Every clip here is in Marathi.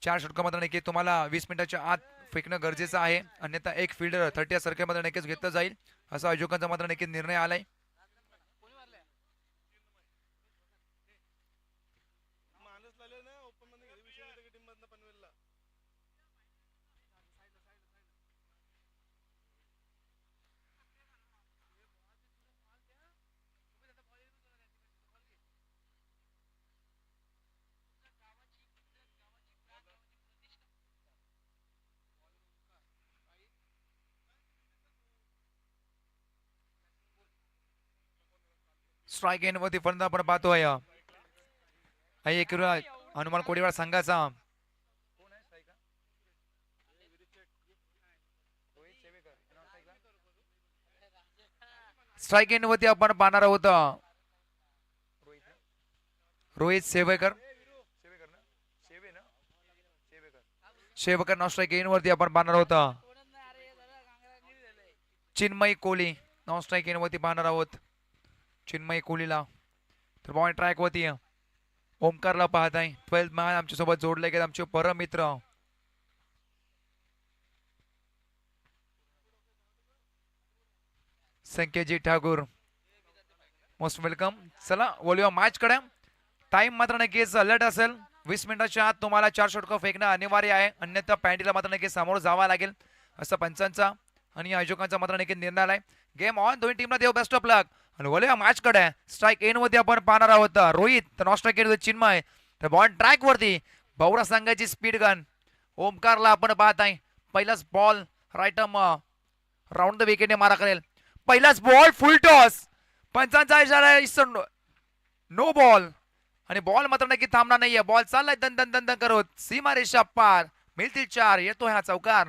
4 षटकामध्ये नक्कीच तुम्हाला 20 मिनिटाच्या आत फेकणं गरजेचं आहे, अन्यथा एक फिल्डर 30 सर्कलमध्ये नक्कीच घेतलं जाईल असा आयोजकांचा मात्र नक्कीच निर्णय आलाय. स्ट्राईक एंड वरती फलंदाज आपण पाहतोय एक हनुमान कोडीवाड संघाचा स्ट्राईक एंड वरती आपण पाहणार आहोत Rohit सेवेकर. Shevkar non strike end वरती आपण पाहणार आहोत Chinmayi Kohli. Non strike end वरती पाहणार आहोत चिन्मयी कोहलीला. तर बॉल ट्रॅक वरती ओमकारला पाहत आहे 12th मॅन आमच्या सोबत जोडले गेले आमचे परम मित्र संकेतजी ठाकूर. Most welcome. चला बोलूया मॅच कडे. टाइम मात्र नक्कीच अलर्ट असेल. 20 मिनिटाच्या आत तुम्हाला 4 षटकं फेकणं अनिवार्य आहे, अन्यथा पॅन्टीला मात्र नक्कीच सामोरं जावं लागेल असं पंचांचा आणि आयोजकांचा मात्र नक्कीच निर्णय आलाय. Game on. दोन्ही टीमला देव बेस्ट ऑफ लक. आणि बोलूया मॅच कडे. स्ट्राईक एन वरती आपण पाहणार आहोत रोहित, तर नॉन स्ट्राईक एन चिन्मय. तर बॉल ट्रॅक वरती भवरा संघाची स्पीड गन ओमकारला आपण पाहत आहे. पहिलाच बॉल राईट राऊंड द विकेटने मारा करेल. पहिलाच बॉल फुल टॉस. पंचांचा इशारा नो बॉल आणि बॉल मात्र नक्की थांबणार नाहीये. बॉल चाललाय दन दन दन दन करत सीमा रेषा पार. मिळतील 4. येतो हा चौकार.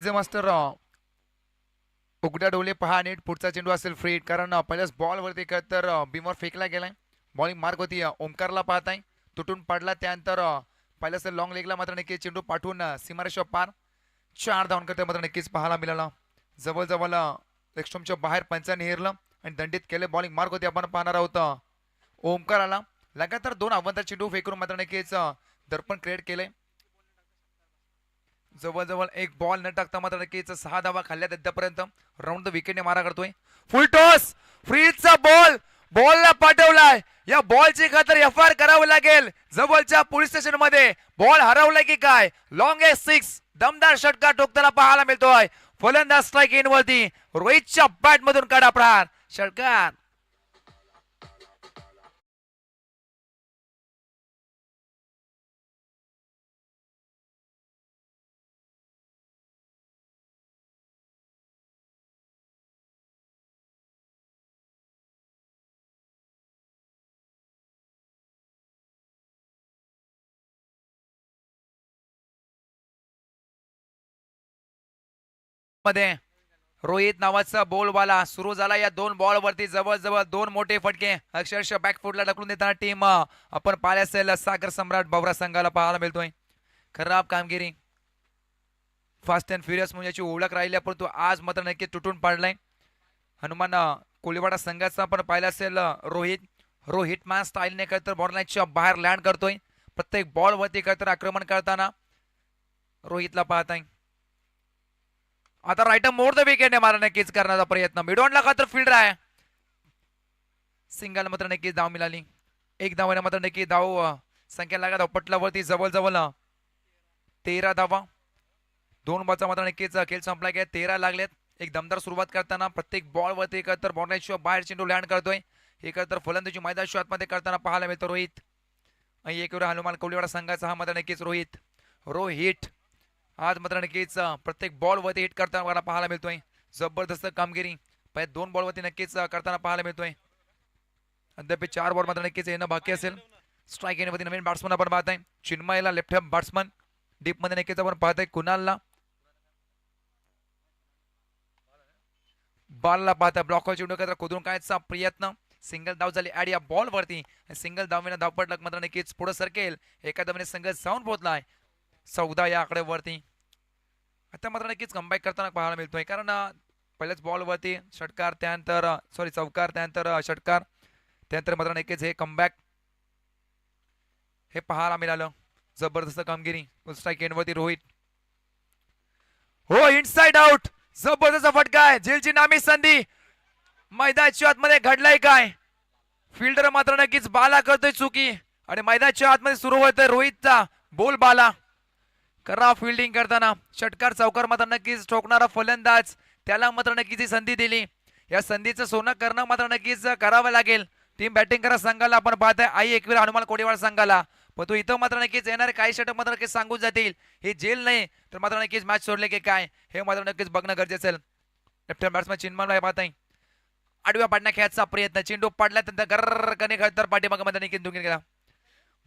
मास्टर उघड्या डोले पहा नीट. पुढचा चेंडू असेल फ्री कारण पहिल्याच बॉल वरती तर बीमवर फेकला गेलाय. बॉलिंग मार्क होती ओमकारला पाहत आहे. तुटून पडला त्यानंतर पहिल्याच लॉंग लेगला मात्र नक्की चेंडू पाठवून सीमारेषा पार. 4 धावून करते मात्र नक्कीच पाहायला मिळाला. जवळजवळ एक्स्ट्रमच्या बाहेर पंचाने हेरलं आणि दंडित केले. बॉलिंग मार्क होती आपण पाहणार आहोत ओमकाराला. लगातार 2 आव्हान चेंडू फेकून मात्र नक्कीच दर्पण क्रिएट केले. जवळजवळ एक बॉल न टाकता मात्र नक्कीच 6 धावा खाल्ल्यात अद्यापर्यंत. राऊंड द विकेटने मारा करतोय. फुल टॉस फ्रीजचा बॉल बॉलला पाठवलाय. या बॉलची खातर एफआर करावं लागेल जवळच्या पोलीस स्टेशन मध्ये. बॉल हरवलाय की काय. लॉंग ए 6 दमदार षटकार ठोकताना पाहायला मिळतोय. फलंदाज स्ट्राईक इन वरती रोहितच्या बॅट मधून काढा प्रहार षटकार. मध्ये रोहित नावाचा बॉलवाला सुरू झाला. या 2 बॉल वरती जवळजवळ 2 मोठे फटके अक्षरशः बॅकफुटला ढकलून देताना टीम आपण पाहिले असेल सागर सम्राट भवरा संघाला पाहायला मिळतोय. खराब कामगिरी फास्ट अँड फ्युरियस म्हणजे याची ओळख राहिली परंतु आज मात्र नक्की तुटून पडलाय. हनुमान कोळीवाडा संघाचा आपण पाहिलं असेल रोहित मॅन स्टाईलने करतर बॉललाईनच्या बाहेर लँड करतोय. प्रत्येक बॉल वरती करतर आक्रमण करताना रोहितला पाहत आहे. आता राईट मोर द विकेटने मारा नक्कीच करण्याचा प्रयत्न. मिडॉनला का तर फिल्डर आहे. सिंगल मात्र नक्कीच धाव मिळाली. एक धावाने मात्र नक्की धाव संख्या लागत पटलावरती जवळजवळ 13 धावा. 2 बॉलचा मात्र नक्कीच खेळ संपला की 13 लागलेत. एक दमदार सुरुवात करताना प्रत्येक बॉल वरती तर बॉललाईनच्या बाहेर चेंडू लँड करतोय. एक तर फलंदाजी मैदानाच्या आतमध्ये करताना पाहायला मिळतो रोहित. आणि एक हनुमान कोळीवाडा संघाचा हा मात्र नक्कीच रोहित आज मात्र नक्कीच प्रत्येक बॉल वरती हिट करताना मला पाहायला मिळतोय. जबरदस्त कामगिरी पहिल्या 2 बॉल वरती नक्कीच करताना पाहायला मिळतोय. अद्याप 4 बॉल मात्र नक्कीच येणं बाकी असेल. स्ट्राईक येण्यामध्ये नवीन बॅट्समन आपण पाहत आहे. चिन्मयला लेफ्ट हँड बॅट्समन. डीप मध्ये नक्कीच आपण पाहत आहे कुणालला. बॉलला पाहता ब्लॉकवर चेंडू करता कुदून कायचा प्रयत्न. सिंगल धाव झाली ऍड या बॉल वरती. सिंगल धावेने धावपट मात्र नक्कीच पुढे सरकेल. एका धावेने संघ जाऊन पोहोचलाय 14 या आकड्यावरती. आता मात्र नक्कीच कमबॅक करताना पाहायला मिळतोय, कारण पहिल्याच बॉल वरती षटकार, त्यानंतर चौकार, त्यानंतर षटकार, त्यानंतर मात्र नक्कीच हे कमबॅक हे पाहायला मिळालं. जबरदस्त कामगिरी. स्ट्राईक एंडवरती रोहित. हो, इनसाइड आउट. जबरदस्त फटका आहे. झेलची नामी संधी मैदानाच्या आतमध्ये घडलाय काय? फिल्डर मात्र नक्कीच बाला करतोय चुकी आणि मैदानाच्या आतमध्ये सुरू होतोय रोहितचा बोल बाला. करा फिल्डिंग करताना षटकार चौकार मात्र नक्कीच ठोकणारा फलंदाज, त्याला मात्र नक्कीच ही संधी दिली. या संधीचं सोनं करणं मात्र नक्कीच करावं लागेल. टीम बॅटिंग करा संघाला आपण पाहताय आई एकवीर हनुमान कोडीवाड संघाला, पण तो इथं मात्र नक्कीच येणारे काही षटक मात्र नक्कीच सांगून जातील. हे जेल नाही तर मात्र नक्कीच मॅच सोडले की काय हे मात्र नक्कीच बघणं गरजेचं आहे. लेफ्ट बॅट्समॅन चिन्मय पाहताय आडव्या पाडण्या खेळायचा प्रयत्न, चेंडू पडला त्यानंतर गर्र कने तर पाठीमागे नक्कीच दुखून गेला.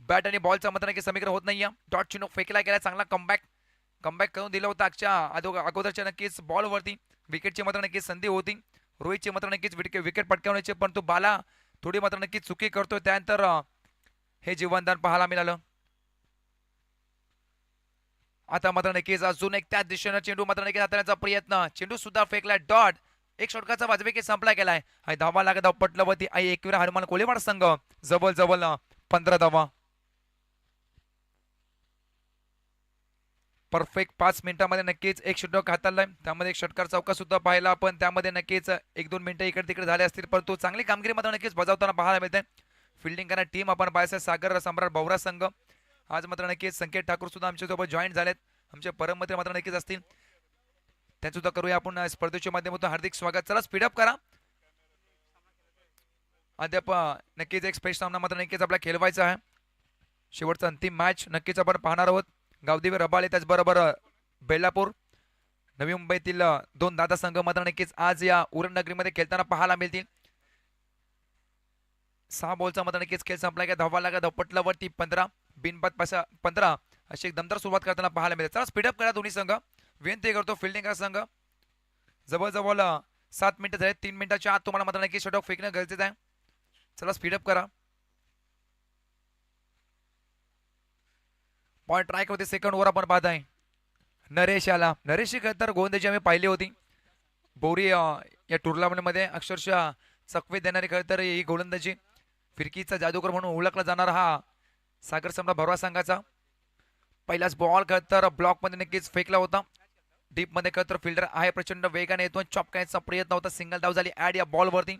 बॅट आणि बॉलचा मात्र नक्कीच समीकरण होत नाहीये. डॉट चेंडू फेकला गेला. चांगला कमबॅक करून दिला होता अगोदरच्या नक्कीच बॉलवरती. विकेटची मात्र नक्कीच संधी होती रोहितची मात्र नक्कीच विकेट पटकावण्याची, पण तो बाला थोडी मात्र नक्कीच चुकी करतोय. त्यानंतर हे जीवनदान पाहायला मिळालं. आता मात्र नक्कीच अजून एक त्या दिशेनं चेंडू मात्र नक्कीच हाताळण्याचा प्रयत्न, चेंडू सुद्धा फेकलाय. डॉट एक षटकाचा वाजविकेट संपला गेलाय. धावा लागत धाव पटलवती आई एकवीर हनुमान कोळीवाड संघ जवळ 15 धावा. परफेक्ट 5 मिनिटांमध्ये नक्कीच एक षटक हाताळलाय. त्यामध्ये एक षटकार चौका सुद्धा पाहिला आपण, त्यामध्ये नक्कीच 1-2 मिनिटं इकडे तिकडे झाले असतील, परंतु चांगली कामगिरी मात्र नक्कीच बजावताना पाहायला मिळते. फिल्डिंग करणारी टीम आपण पाहायचं सागर सम्राट भवरा संघ. आज मात्र नक्कीच संकेत ठाकूर सुद्धा आमच्यासोबत जॉईन झालेत. आमचे परम मित्र मात्र नक्कीच असतील, त्यांचं सुद्धा करूया आपण स्पर्धेच्या माध्यमातून हार्दिक स्वागत. चला स्पीडअप करा. अद्याप नक्कीच एक स्पेशल सामना मात्र नक्कीच आपल्याला खेळवायचा आहे. शेवटचा अंतिम मॅच नक्कीच आपण पाहणार आहोत. गावदेवी रबाळे त्याचबरोबर बेलापूर नवी मुंबईतील 2 दादा संघ मात्र नक्कीच आज या उरण नगरीमध्ये खेळताना पाहायला मिळतील. 6 बॉलचा मात्र नक्कीच खेळ संपला की धावा लागत धावपटलावरती 15 बिनबाद 15 अशी एक दमदार सुरुवात करताना पाहायला मिळते. चला स्पीडअप करा दोन्ही संघ. विनंती करतो फिल्डिंग करा संघ. जवळ 7 मिनिटं झाले. 3 मिनिटाच्या आत तुम्हाला मात्र नक्की षटक फेकणं गरजेचं आहे. चला स्पीडअप करा. पॉईंट ट्राय करते सेकंड ओव्हर आपण पाहत आहे. नरेश आला. नरेशची तर गोलंदाजी आम्ही पाहिली होती बोरी या टुर्नामेंटमध्ये. अक्षरशः चकवे देणारी तर ही गोलंदाजी, फिरकीचा जादूगर म्हणून ओळखला जाणार हा सागर सम्राट भरवा संघाचा. पहिलाच बॉल तर ब्लॉक मध्ये नक्कीच फेकला होता. डीप मध्ये तर फिल्डर आहे प्रचंड वेगाने येतो. चॉप करायचा प्रयत्न होता. सिंगल धाव झाली ऍड या बॉल वरती.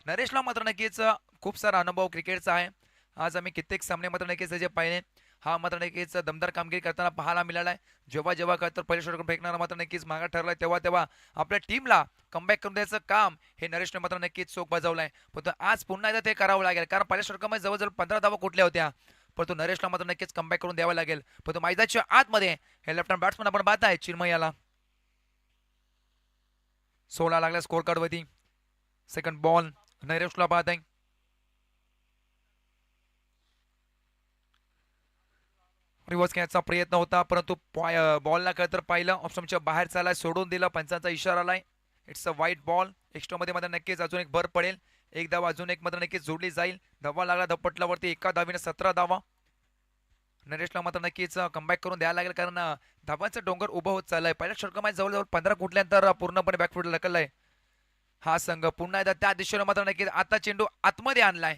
नरेशला मात्र नक्कीच खूप सारा अनुभव क्रिकेटचा आहे. आज आम्ही कित्येक सामने मात्र नक्कीच जे पाहिले, हा मात्र नक्कीच दमदार कामगिरी करताना पाहायला मिळालाय. जेव्हा तर पहिल्या षटक फेकणारा मात्र नक्कीच मागा ठरलाय, तेव्हा आपल्या टीमला कमबॅक करून द्यायचं काम हे नरेशने मात्र नक्कीच चोख बजावलाय. पण आज पुन्हा एकदा ते करावं लागेल, कारण पहिल्या षटकामध्ये जवळजवळ 15 धावा कुठल्या होत्या, परंतु नरेशला मात्र नक्कीच कमबॅक करून द्यावं लागेल. पण तो मैदानाच्या आतमध्ये हे लेफ्ट हँड बॅट्समन आपण पाहत आहे चिन्मय याला 16 लागला स्कोर कार्ड वरती. सेकंड बॉल नरेशला पाहत आहे. रिव्हर्स खेळण्याचा प्रयत्न होता, परंतु बॉलला तर पाहिलं ऑप्शनच्या बाहेर चालाय, सोडून दिला. पंचांचा इशारा आलाय. इट्स अ वाईट बॉल. एक्स्ट्रा मध्ये मात्र नक्कीच अजून एक भर पडेल. एक धावा अजून एक मात्र नक्कीच जोडली जाईल. धावा लागला धपटलावरती. एका धावीने 17 धावा. नरेशला मात्र नक्कीच कमबॅक करून द्यायला लागेल, कारण धावांचं डोंगर उभं होत चाललंय. पहिल्या षटकामध्ये जवळजवळ 15 कुठल्यानंतर पूर्णपणे बॅकफूट ढकललाय हा संघ. पुन्हा एकदा त्या दिशेने मात्र नक्कीच आता चेंडू आतमध्ये आणलाय.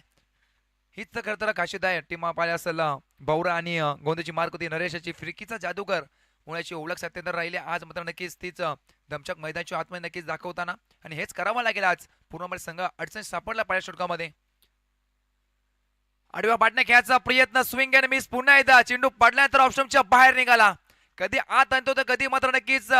हीच तर खरं तर खासियत आहे टीम पाहिल्या असेल भवरा आणि गोंदची मार्क होती. नरेशाची फिरकीचा जादूगर मुळाची ओळख सत्यातर राहिली. आज मात्र नक्कीच तीच दमचक मैदानाच्या आतमध्ये नक्कीच दाखवताना, आणि हेच करावं लागेल आज. पूर्णपणे संघ अडचण सापडला पहिल्या षटकामध्ये. आडव्या पाडण्या खेळायचा प्रयत्न, स्विंग अँड मिस. पुन्हा एकदा चेंडू पडल्यानंतर ऑप्शनच्या बाहेर निघाला. कधी आत आणतो तर कधी मात्र नक्कीच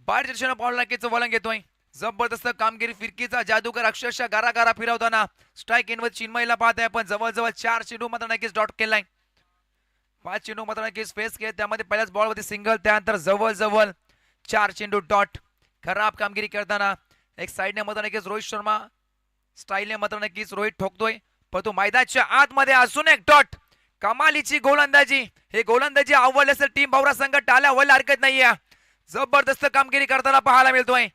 बाहेर दिशेने बॉल नक्कीच वळण घेतोय. जबरदस्त कामगिरी. फिरकीचा जादूगर अक्षरशः गारा फिरवताना स्ट्राईक इनवर चिन्मयला पाहताय. पण जवळ 4 चेंडू मात्र नक्कीच डॉट केलाय. 5 चेंडू मात्र नक्कीच फेस केले. त्यामध्ये पहिल्याच बॉल वरती सिंगल, त्यानंतर जवळ 4 चेंडू डॉट. खराब कामगिरी करताना एक साइडने मात्र नक्कीच रोहित शर्मा, स्टाईलने मात्र नक्कीच रोहित ठोकतोय, परंतु मैदानाच्या आतमध्ये अजून एक डॉट. कमालीची गोलंदाजी. हे गोलंदाजी आवडली असेल टीम भवरा संघ टाळ्या व्हायला हरकत नाहीये. जबरदस्त कामगिरी करताना पाहायला मिळतोय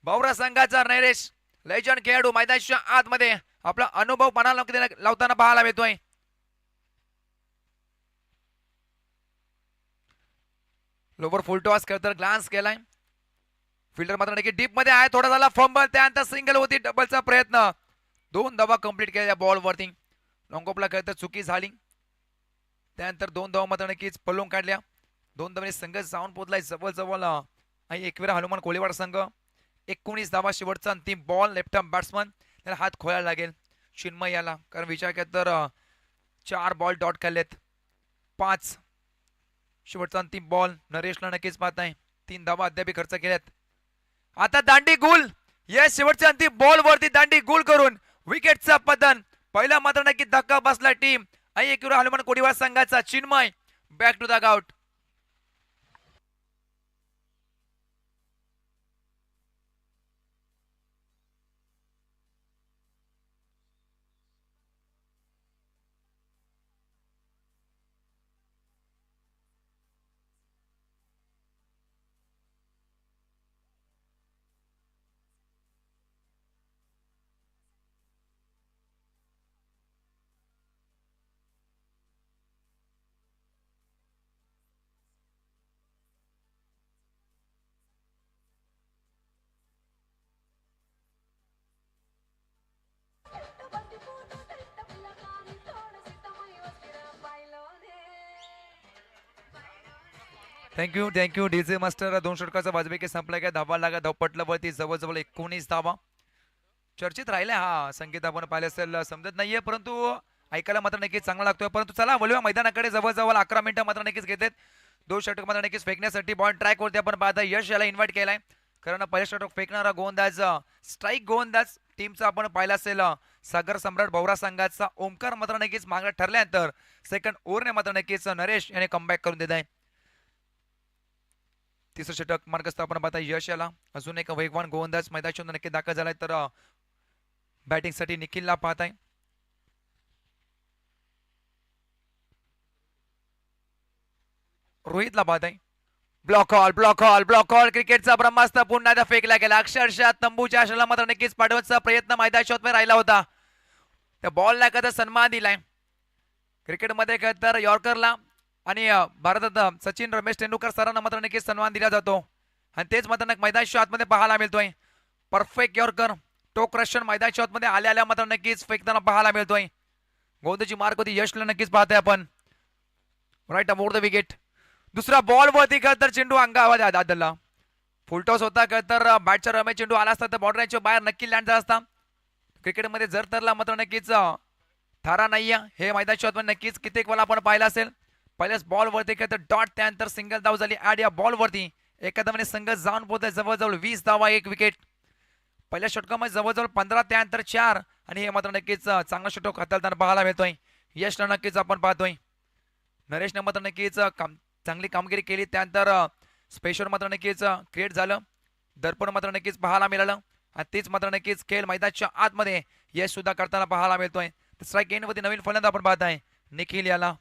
भवरा संघाचा नरेश, लेजंड खेळाडू मैदानाच्या आतमध्ये आपला अनुभव पणाला लावताना पाहायला मिळतोय. लोवर फुल टॉस तर ग्लान्स केलाय. फिल्डर मात्र नक्की डीप मध्ये आहे. थोडा झाला फंबल, त्यानंतर सिंगल होती. डबलचा प्रयत्न, 2 धावा कंप्लीट केल्या बॉल वरती. लॉंगॉपला तर चुकी झाली. त्यानंतर 2 धावा मात्र नक्कीच पळून काढल्या. 2 धावांनी संघ जाऊन पोहोचलाय जवळ जवळ आणि एकविरा हनुमान कोळीवाड संघ. 19 धावा शेवटचा अंतिम बॉल. लेफ्ट आर्म बॅट्समन त्याला हात खोलायला लागेल चिन्मय याला, कारण विचार केला तर 4 बॉल डॉट केलेत. 5 शेवटचा अंतिम बॉल. नरेशला नक्कीच पाहत आहे. 3 धावा अद्याप खर्च केल्यात. आता दांडी गुल. यस, शेवटच्या अंतिम बॉल वरती दांडी गुल करून विकेटचा पतन. पहिला मात्र नक्की धक्का बसला टीम आणि एकविरा हनुमान कोळीवाड संघाचा. Chinmay back to the gout. Thank you DJ master. 2 षटकाचा बाजूपैकी संपला काय. धावा लागा धावपटला वरती जवळजवळ 19 धावा. चर्चित राहिलाय हा संगीत, आपण पाहिले असेल समजत नाहीये, परंतु ऐकायला मात्र नक्कीच चांगला लागतोय. परंतु चला वळूया मैदानाकडे. जवळजवळ 11 मिनिटं मात्र नक्कीच घेतात. 2 षटक मात्र नक्कीच फेकण्यासाठी बॉल ट्रॅक वरती आपण पाहता यश याला इन्व्हाइट केलाय, कारण पहिल्या षटक फेकणारा गोलंदाज स्ट्राईक गोलंदाज टीमचा आपण पाहिला असेल सागर सम्राट भवरा संघाचा ओमकार मात्र नक्कीच मागणं ठरल्यानंतर सेकंड ओव्हरने मात्र नक्कीच नरेश याने कमबॅक करून देत आहे. तिसरं षटक मार्गस्थ आपण पाहता यश याला. अजून एक वेगवान गोलंदाज मैदानात नक्की दाखल झालाय, तर बॅटिंग साठी निखिलला पाहताय. रोहितला पाहताय. ब्लॉक हॉल क्रिकेटचा ब्रह्मास्त्र पुन्हा एकदा फेकला गेला. अक्षरशः तंबूच्या आशाला मात्र नक्कीच पाठवण्याचा प्रयत्न मैदानात राहिला होता. त्या बॉलला एखादा सन्मान दिलाय क्रिकेटमध्ये काय तर यॉर्करला आणि भारतात सचिन रमेश तेंडुलकर सरांना मात्र नक्कीच सन्मान दिला जातो, आणि तेच मात्र मैदानाच्या आतमध्ये पाहायला मिळतोय. परफेक्ट यॉर्कर टोक रशन मैदानाच्या आतमध्ये आल्या मात्र नक्कीच फेकताना पाहायला मिळतोय. गोंदची मार्क होती यशला नक्कीच पाहतोय आपण. Right aboard the wicket. दुसरा बॉल वरती तर चेंडू अंगावर आदळला. फुलटॉस होता तर बॅटचा रमेश चेंडू आला असता तर बॉर्डरच्या बाहेर नक्की लँड झाला असता. क्रिकेटमध्ये जर तरला मात्र नक्कीच थारा नाही हे मैदानाच्या आतमध्ये नक्कीच कित्येक वेळा आपण पाहिलं असेल. पहिल्याच बॉल वरती तर डॉट, त्यानंतर सिंगल धाव झाली ऍड या बॉल वरती. एकादमाने संघ जाऊन पोहोचला जवळजवळ 20 धावा 1 विकेट. पहिल्या षटकामध्ये जवळजवळ 15 त्यानंतर 4, आणि हे मात्र नक्कीच चांगला षटक हाताळताना पाहायला मिळतोय. यशला नक्कीच आपण पाहतोय. नरेशने मात्र नक्कीच चांगली कामगिरी केली. त्यानंतर स्पेशल मात्र नक्कीच क्रिएट झालं. दर्पण मात्र नक्कीच पाहायला मिळालं, आणि तेच मात्र नक्कीच खेळ मैदानाच्या आतमध्ये यश सुद्धा करताना पाहायला मिळतोय. स्ट्राईक एंड वरती नवीन फलंदाज आपण पाहताय निखिल याला.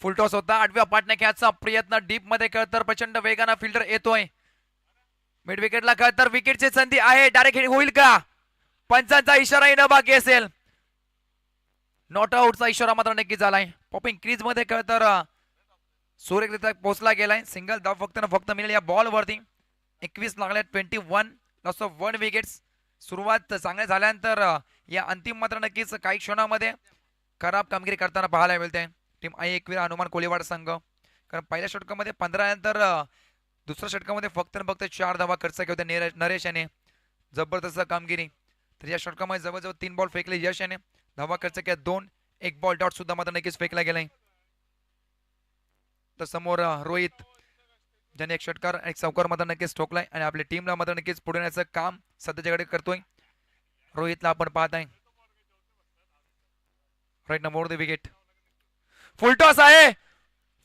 फुलटॉस होता. 8व्या पाटण्या खेळाचा प्रयत्न डीप मध्ये तर प्रचंड वेगानं फिल्डर येतोय. मिड विकेटला तर विकेटची संधी आहे. डायरेक्ट हिट होईल का? पंचांचा इशाराही न बाकी असेल. नॉट आउटचा इशारा मात्र नक्की झालाय. पॉपिंग क्रीज मध्ये तर सूर्यकृत्या पोहोचला गेलाय. सिंगल धाव फक्त मिळेल या बॉल वरती. 21 लागल्या. 21 लॉस ऑफ 1 विकेट्स. सुरुवात चांगली झाल्यानंतर या अंतिम मात्र नक्कीच काही क्षणामध्ये खराब कामगिरी करताना पाहायला मिळते टीम एकविरा हनुमान कोळीवाड संघ. कारण पहिल्या षटकामध्ये 15 नंतर दुसऱ्या षटकामध्ये फक्त 4 धावा खर्च केल्या होत्या नरेश याने. जबरदस्त कामगिरी. तर या षटकामध्ये जवळजवळ 3 बॉल फेकले यश याने. धावा खर्च केल्या 2. 1 बॉल डॉट सुद्धा मात्र नक्कीच फेकला गेलाय. तर समोर रोहित ज्याने 1 षटकार 1 चौकार मात्र नक्कीच ठोकलाय, आणि आपल्या टीमला मात्र नक्कीच पुढे येण्याचं काम सध्याच्याकडे करतोय. रोहितला आपण पाहत आहे. Right number the wicket. Full toss आहे.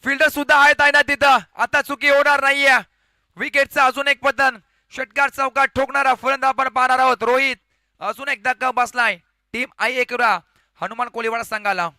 फिल्डर सुद्धा आहेत आहे ना तिथं. आता चुकी होणार नाहीये. विकेटचा अजून एक पतन. षटकार चौकार ठोकणारा फलंदाज आपण पाहणार आहोत. रोहित अजून एक धक्का बसलाय टीम एकविरा हनुमान कोळीवाड संघाला.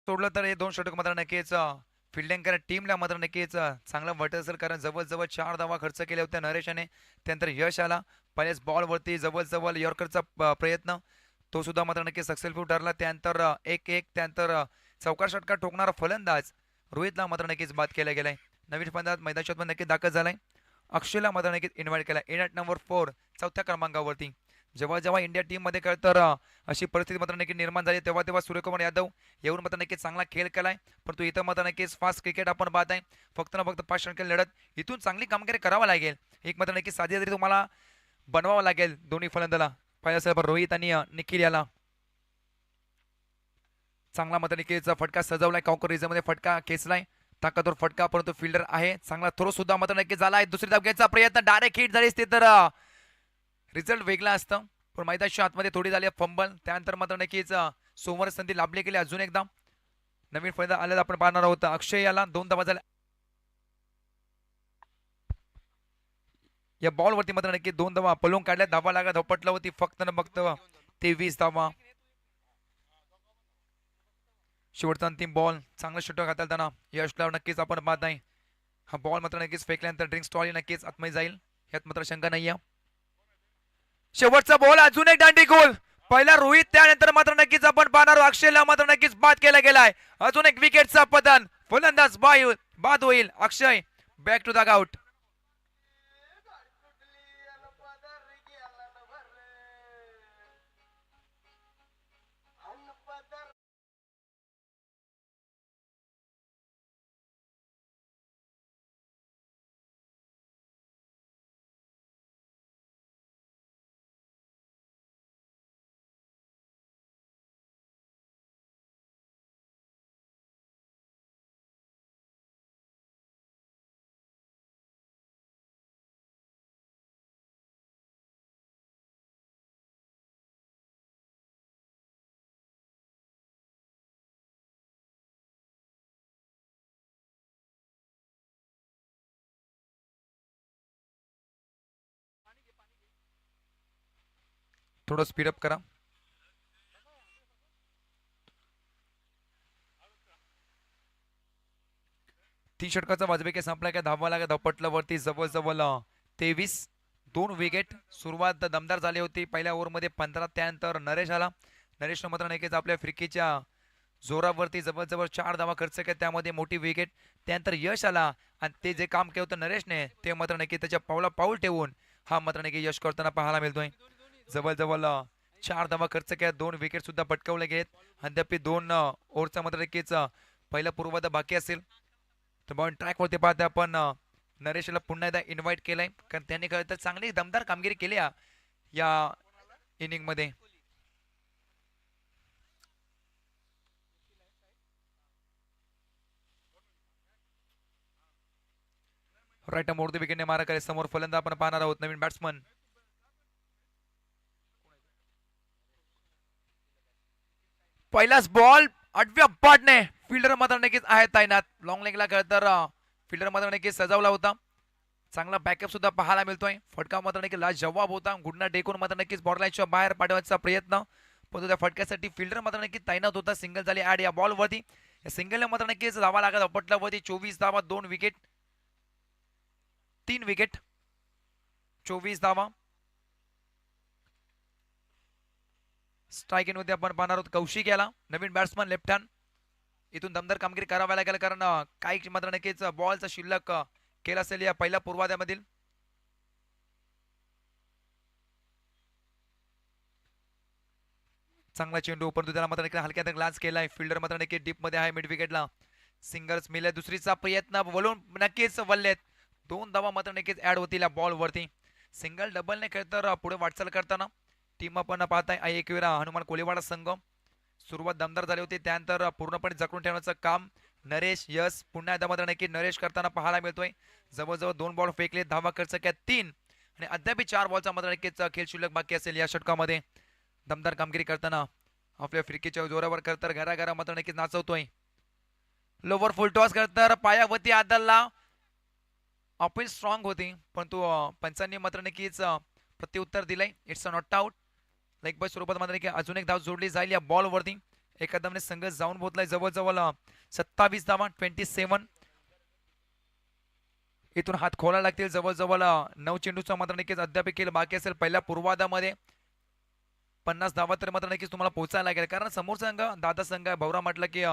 सोडलं तर हे 2 षटक मात्र नक्कीच फिल्डिंग करा टीमला मात्र नक्कीच चांगलं वाटत असेल, कारण जवळजवळ 4 धावा खर्च केल्या होत्या नरेशाने. त्यानंतर यश आला. पहिल्याच बॉलवरती जवळजवळ यॉर्करचा प्रयत्न तो सुद्धा मात्र नक्कीच सक्सेसफुल ठरला. त्यानंतर 1-1 त्यानंतर चौकार षटकार ठोकणारा फलंदाज रोहितला मात्र नक्कीच बाद केला गेलाय. नवीन फलंदाज मैदानात नक्कीच दाखल झालाय. अक्षयला मात्र नक्कीच इन्व्हाइट केला इन ॲट नंबर 4 चौथ्या क्रमांकावरती. जेव्हा जेव्हा इंडिया टीममध्ये कळत तर अशी परिस्थिती मात्र नक्की निर्माण झाली, तेव्हा तेव्हा सूर्यकुमार यादव येऊन मात्र नक्कीच चांगला खेळ केलाय. परंतु इथं मात्र नक्कीच फास्ट क्रिकेट आपण पाहत आहे. फक्त ना फक्त 5 षटके लढत इथून चांगली कामगिरी करावं लागेल. एक मात्र नक्कीच साधी तरी तुम्हाला बनवावं लागेल दोन्ही फलंदाला. पहिला साहेब रोहित आणि निखिल याला चांगला मात्र निखिलचा फटका सजवलाय. कॉन्कर रिझनमध्ये फटका खेचलाय. ताकदवर फटका, परंतु फिल्डर आहे चांगला थ्रो सुद्धा मात्र नक्की झाला आहे. दुसरी धाव घ्यायचा प्रयत्न डायरेक्ट हिट झाली असते तर रिझल्ट वेगळा असतं. पण मैदानाच्या आतमध्ये थोडी झाली फंबल. त्यानंतर मात्र नक्कीच सोमवार संधी लाभली गेली. अजून एकदा नवीन फलंदाज आलेला आपण पाहणार आहोत. अक्षय याला 2 धावा झाल्या. या बॉलवरती मात्र नक्की 2 धावा पलून काढल्या. धावा लागला धपटला होती फक्त न फक्त 23 धावा. शेवटचा अंतिम बॉल चांगला षटक हाताळताना यशला नक्कीच आपण पाहत नाही. हा बॉल मात्र नक्कीच फेकल्यानंतर ड्रिंक स्टॉल नक्कीच आतमध्ये जाईल, यात मात्र शंका नाही आहे. शेवटचा बॉल अजून एक दांडी गोल. पहिला रोहित, त्यानंतर मात्र नक्कीच आपण पाहणार अक्षयला मात्र नक्कीच बाद केला गेलाय. अजून एक विकेटचा पतन. फलंदाज बाद होईल. अक्षय बॅक टू द आउट. थोडं स्पीडअप करा. तीन षटकाचा वाजवेके संपला काय धावा लागत धावपटला वरती जवळजवळ 23. 2 विकेट. सुरुवात दमदार झाली होती पहिल्या ओव्हरमध्ये 15. त्यानंतर नरेश आला. नरेशनं मात्र नक्कीच आपल्या फिरकीच्या जोरावरती जवळजवळ 4 धावा खर्च केल्या, त्यामध्ये मोठी विकेट. त्यानंतर यश आला आणि ते जे काम केलं होतं नरेशने ते मात्र नक्की त्याच्या पाऊल ठेवून हा मात्र नक्की यश करताना पाहायला मिळतोय. जवळजवळ 4 धावा खर्च केल्या, 2 विकेट सुद्धा पटकावले गेलेत. अद्याप 2 ओव्हरचा मात्र नक्कीच पहिला पूर्वार्ध बाकी असेल. तर बॉल ट्रॅकवरती पाहते आपण नरेशला पुन्हा एकदा इन्व्हाइट केलंय, कारण त्यांनी खरं तर चांगली दमदार कामगिरी केली या इनिंग मध्ये. राईट मोडते विकेटने मारा करे. समोर फलंदाज आपण पाहणार आहोत नवीन बॅट्समन. पहिलाच बॉल 8व्या बॉलने फिल्डर मात्र नक्कीच आहे तैनात. लॉंग लेगला खरं तर फिल्डर मात्र नक्कीच सजावला होता. चांगला बॅकअप सुद्धा पाहायला मिळतोय. फटका मात्र नक्की लास्ट जवाब होता. गुडना टेकून मात्र नक्कीच बॉर्डरलाईनच्या बाहेर पाठवायचा प्रयत्न, परंतु त्या फटक्यासाठी फिल्डर मात्र नक्की तैनात होता. सिंगल झाली ऍड या बॉलवरती. या सिंगलने मात्र नक्कीच धावा लागत अपटलावरती. 24 धावा, 2 विकेट, 3 विकेट, 24 धावा. स्ट्राईक इन मध्ये आपण पाहणार आहोत कौशिक याला, नवीन बॅट्समन लेफ्ट हँड. इथून दमदार कामगिरी करावी लागेल, कारण काही मात्र नक्कीच बॉलचा शिल्लक केला असेल या पहिल्या पूर्वार्धामधील. चांगला चेंडू, परंतु त्याला मात्र नक्की हलक्यात ग्लान्स केलाय. फिल्डर मात्र नक्की डीप मध्ये आहे मिड विकेटला. सिंगल्स मिले. दुसरीचा प्रयत्न वळून नक्कीच वल्लेत. 2 धावा मात्र नक्कीच ऍड होतील या बॉलवरती. सिंगल डबल ने खेळ तर पुढे वाटचाल करताना टीम आपण पाहताय एकविरा हनुमान कोळीवाडा संघ. सुरुवात दमदार झाली होती, त्यानंतर पूर्णपणे जखडून ठेवण्याचं काम नरेश यश पुन्हा एकदा मात्र नक्की नरेश करताना पाहायला मिळतोय. जवळजवळ 2 बॉल फेकले, धावा खर्च केल्या 3 आणि अद्याप 4 बॉलचा मात्र नक्कीच खेळ शिल्लक बाकी असेल या षटकामध्ये. दमदार कामगिरी करताना आपल्या फिरकीच्या जोरावर करतर घराघरा मात्र नक्कीच नाचवतोय. लोवर फुल टॉस करतर पायावती आदलला अपील स्ट्रॉंग होती, परंतु पंचांनी मात्र नक्कीच प्रत्युत्तर दिलंय. It's a not out. Leg bye स्वरूपात मात्र की अजून एक धाव जोडली जाईल या बॉलवरती. एका धावाने संघ जाऊन पोहोचलाय जवळजवळ 27 धावा 27. इथून हात खोला लागतील जवळजवळ 9 चेंडूचा मात्र नक्कीच अद्याप खेळ बाकी असेल पहिल्या पूर्वार्धामध्ये 50 धावा तर मात्र नक्कीच तुम्हाला पोहोचायला लागेल कारण समोर संघ दादा संघ आहे भवरा म्हटलं की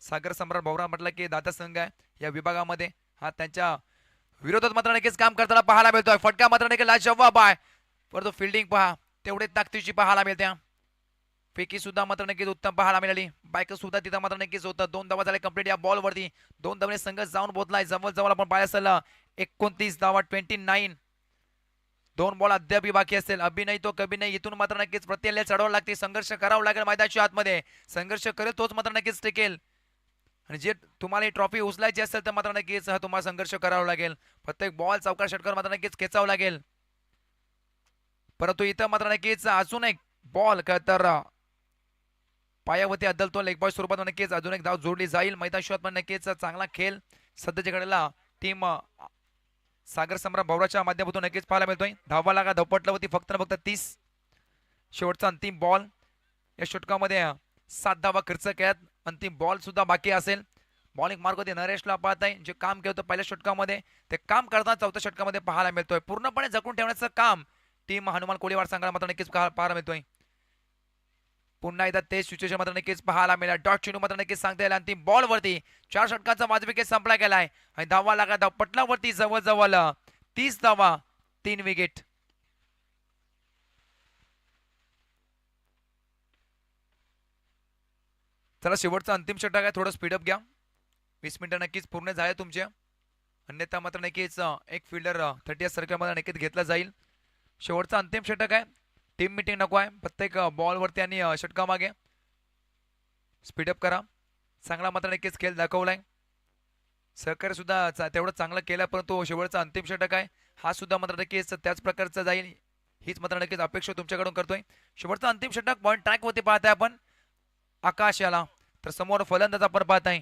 सागर सम्राट भवरा म्हटलं की दादा संघ आहे या विभागामध्ये हा त्यांच्या विरोधात मात्र नक्कीच काम करताना पाहायला मिळतोय फटका मात्र नक्की लाजवाब आहे परंतु फिल्डिंग पहा तेवढेच ताकदीची पाहायला मिळते पैकी सुद्धा मात्र नक्कीच उत्तम पाहायला मिळाली बायक सुद्धा तिथं मात्र नक्कीच होतं 2 धावा झाले कंप्लीट या बॉल वरती 2 धावाने संघ जाऊन पोहोचलाय जवळ आपण पाहिलं असेल 29 धावा 29 2 बॉल अद्याप बाकी असेल अभि नाही तो कभी नाही इथून मात्र नक्कीच प्रत्येक चढवावं लागते संघर्ष करावं लागेल मैदानाच्या आतमध्ये संघर्ष करेल तोच मात्र नक्कीच टिकेल आणि जे तुम्हाला ही ट्रॉफी उचलायची असेल तर मात्र नक्कीच तुम्हाला संघर्ष करावा लागेल प्रत्येक बॉल चौकार षटकार मात्र नक्कीच खेचावं लागेल परंतु इथं मात्र नक्कीच अजून एक बॉल का तर पायावरती अद्दलतो लेग बॉय स्वरूपात नक्कीच अजून एक धाव जोडली जाईल मैदान शॉट पण नक्कीच चांगला खेळ सध्याच्या घडीला टीम सागर सम्राट भवराच्या माध्यमातून नक्कीच पाहायला मिळतोय धावा लागा धावपटला होती फक्त 30 शेवटचा अंतिम बॉल या षटकामध्ये 7 धावा खर्च केल्यात अंतिम बॉल सुद्धा बाकी असेल बॉलिंग मार्ग होते नरेशला पाहत आहे जे काम केलं होतं पहिल्या षटकामध्ये ते काम करताना चौथ्या षटकामध्ये पाहायला मिळतोय पूर्णपणे जपून ठेवण्याचं काम टीम हनुमान कोळीवार संघाला मात्र नक्कीच पाहायला मिळतोय पुन्हा एकदा ते सिच्युएशन मात्र नक्कीच पाहायला मिळाला डॉट चेंडू मात्र नक्कीच सांगता येईल अंतिम बॉल वरती 4 षटकांचा माझा विकेट संपला गेलाय आणि धावा लागा धाव पटलावरती जवळजवळ 30 धावा 3 विकेट चला शेवटचा अंतिम षटक आहे थोडं स्पीडअप घ्या 20 मिनिटं नक्कीच पूर्ण झाले तुमचे अन्यथा मात्र नक्कीच एक फिल्डर 30 सर्कलमध्ये नक्कीच घेतला जाईल शेवटचा अंतिम षटक आहे टीम मीटिंग नको आहे प्रत्येक बॉलवरती आणि षटका मागे स्पीडअप करा चांगला मात्र नक्कीच खेळ दाखवलाय सहकार्य सुद्धा तेवढं चांगलं केलं परंतु शेवटचा अंतिम षटक आहे हा सुद्धा मात्र नक्कीच त्याच प्रकारचा जाईल हीच मात्र नक्कीच अपेक्षा तुमच्याकडून करतोय शेवटचा अंतिम षटक पॉईंट ट्रॅक होते पाहताय आपण आकाश याला तर समोर फलंदाज आपण पाहताय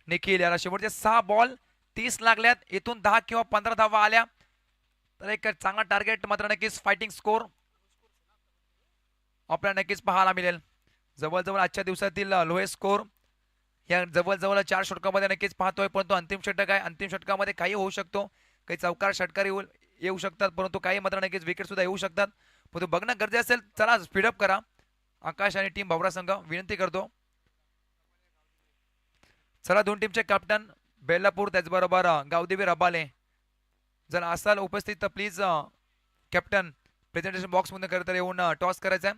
निखिल याला शेवटचे 6 बॉल 30 लागल्यात इथून 10 किंवा 15 धावा आल्या तर एक चांगला टार्गेट मात्र नक्कीच फायटिंग स्कोर आपल्याला नक्कीच पाहायला मिळेल जवळजवळ आजच्या दिवसातील लोएस्ट स्कोर या जवळजवळ 4 षटकामध्ये नक्कीच पाहतोय परंतु अंतिम षटक आहे अंतिम षटकामध्ये काही होऊ शकतो काही चौकार षटकार येऊ शकतात परंतु काही मात्र नक्कीच विकेट सुद्धा येऊ शकतात परंतु बघणं गरजेचं असेल चला स्पीडअप करा आकाश आणि टीम भवरा संघ विनंती करतो चला दोन टीमचे कॅप्टन बेलापूर त्याचबरोबर गावदेवी रबाले जर असाल उपस्थित तर प्लीज कॅप्टन प्रेझेंटेशन बॉक्स मध्ये खरं तर येऊन टॉस करायचा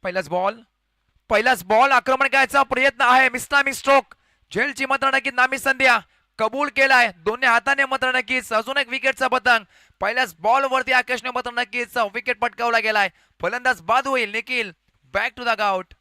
पहिलाच बॉल आक्रमण करायचा प्रयत्न आहे मिस्टामी स्ट्रोक झेलची मात्र नक्कीच नामी संध्या कबूल केलाय दोन्ही हाताने मात्र नक्कीच अजून एक विकेटचा पतंग पहिल्याच बॉल वरती आकाशने मात्र नक्कीच विकेट पटकावला गेलाय फलंदाज बाद होईल Nikhil back to the out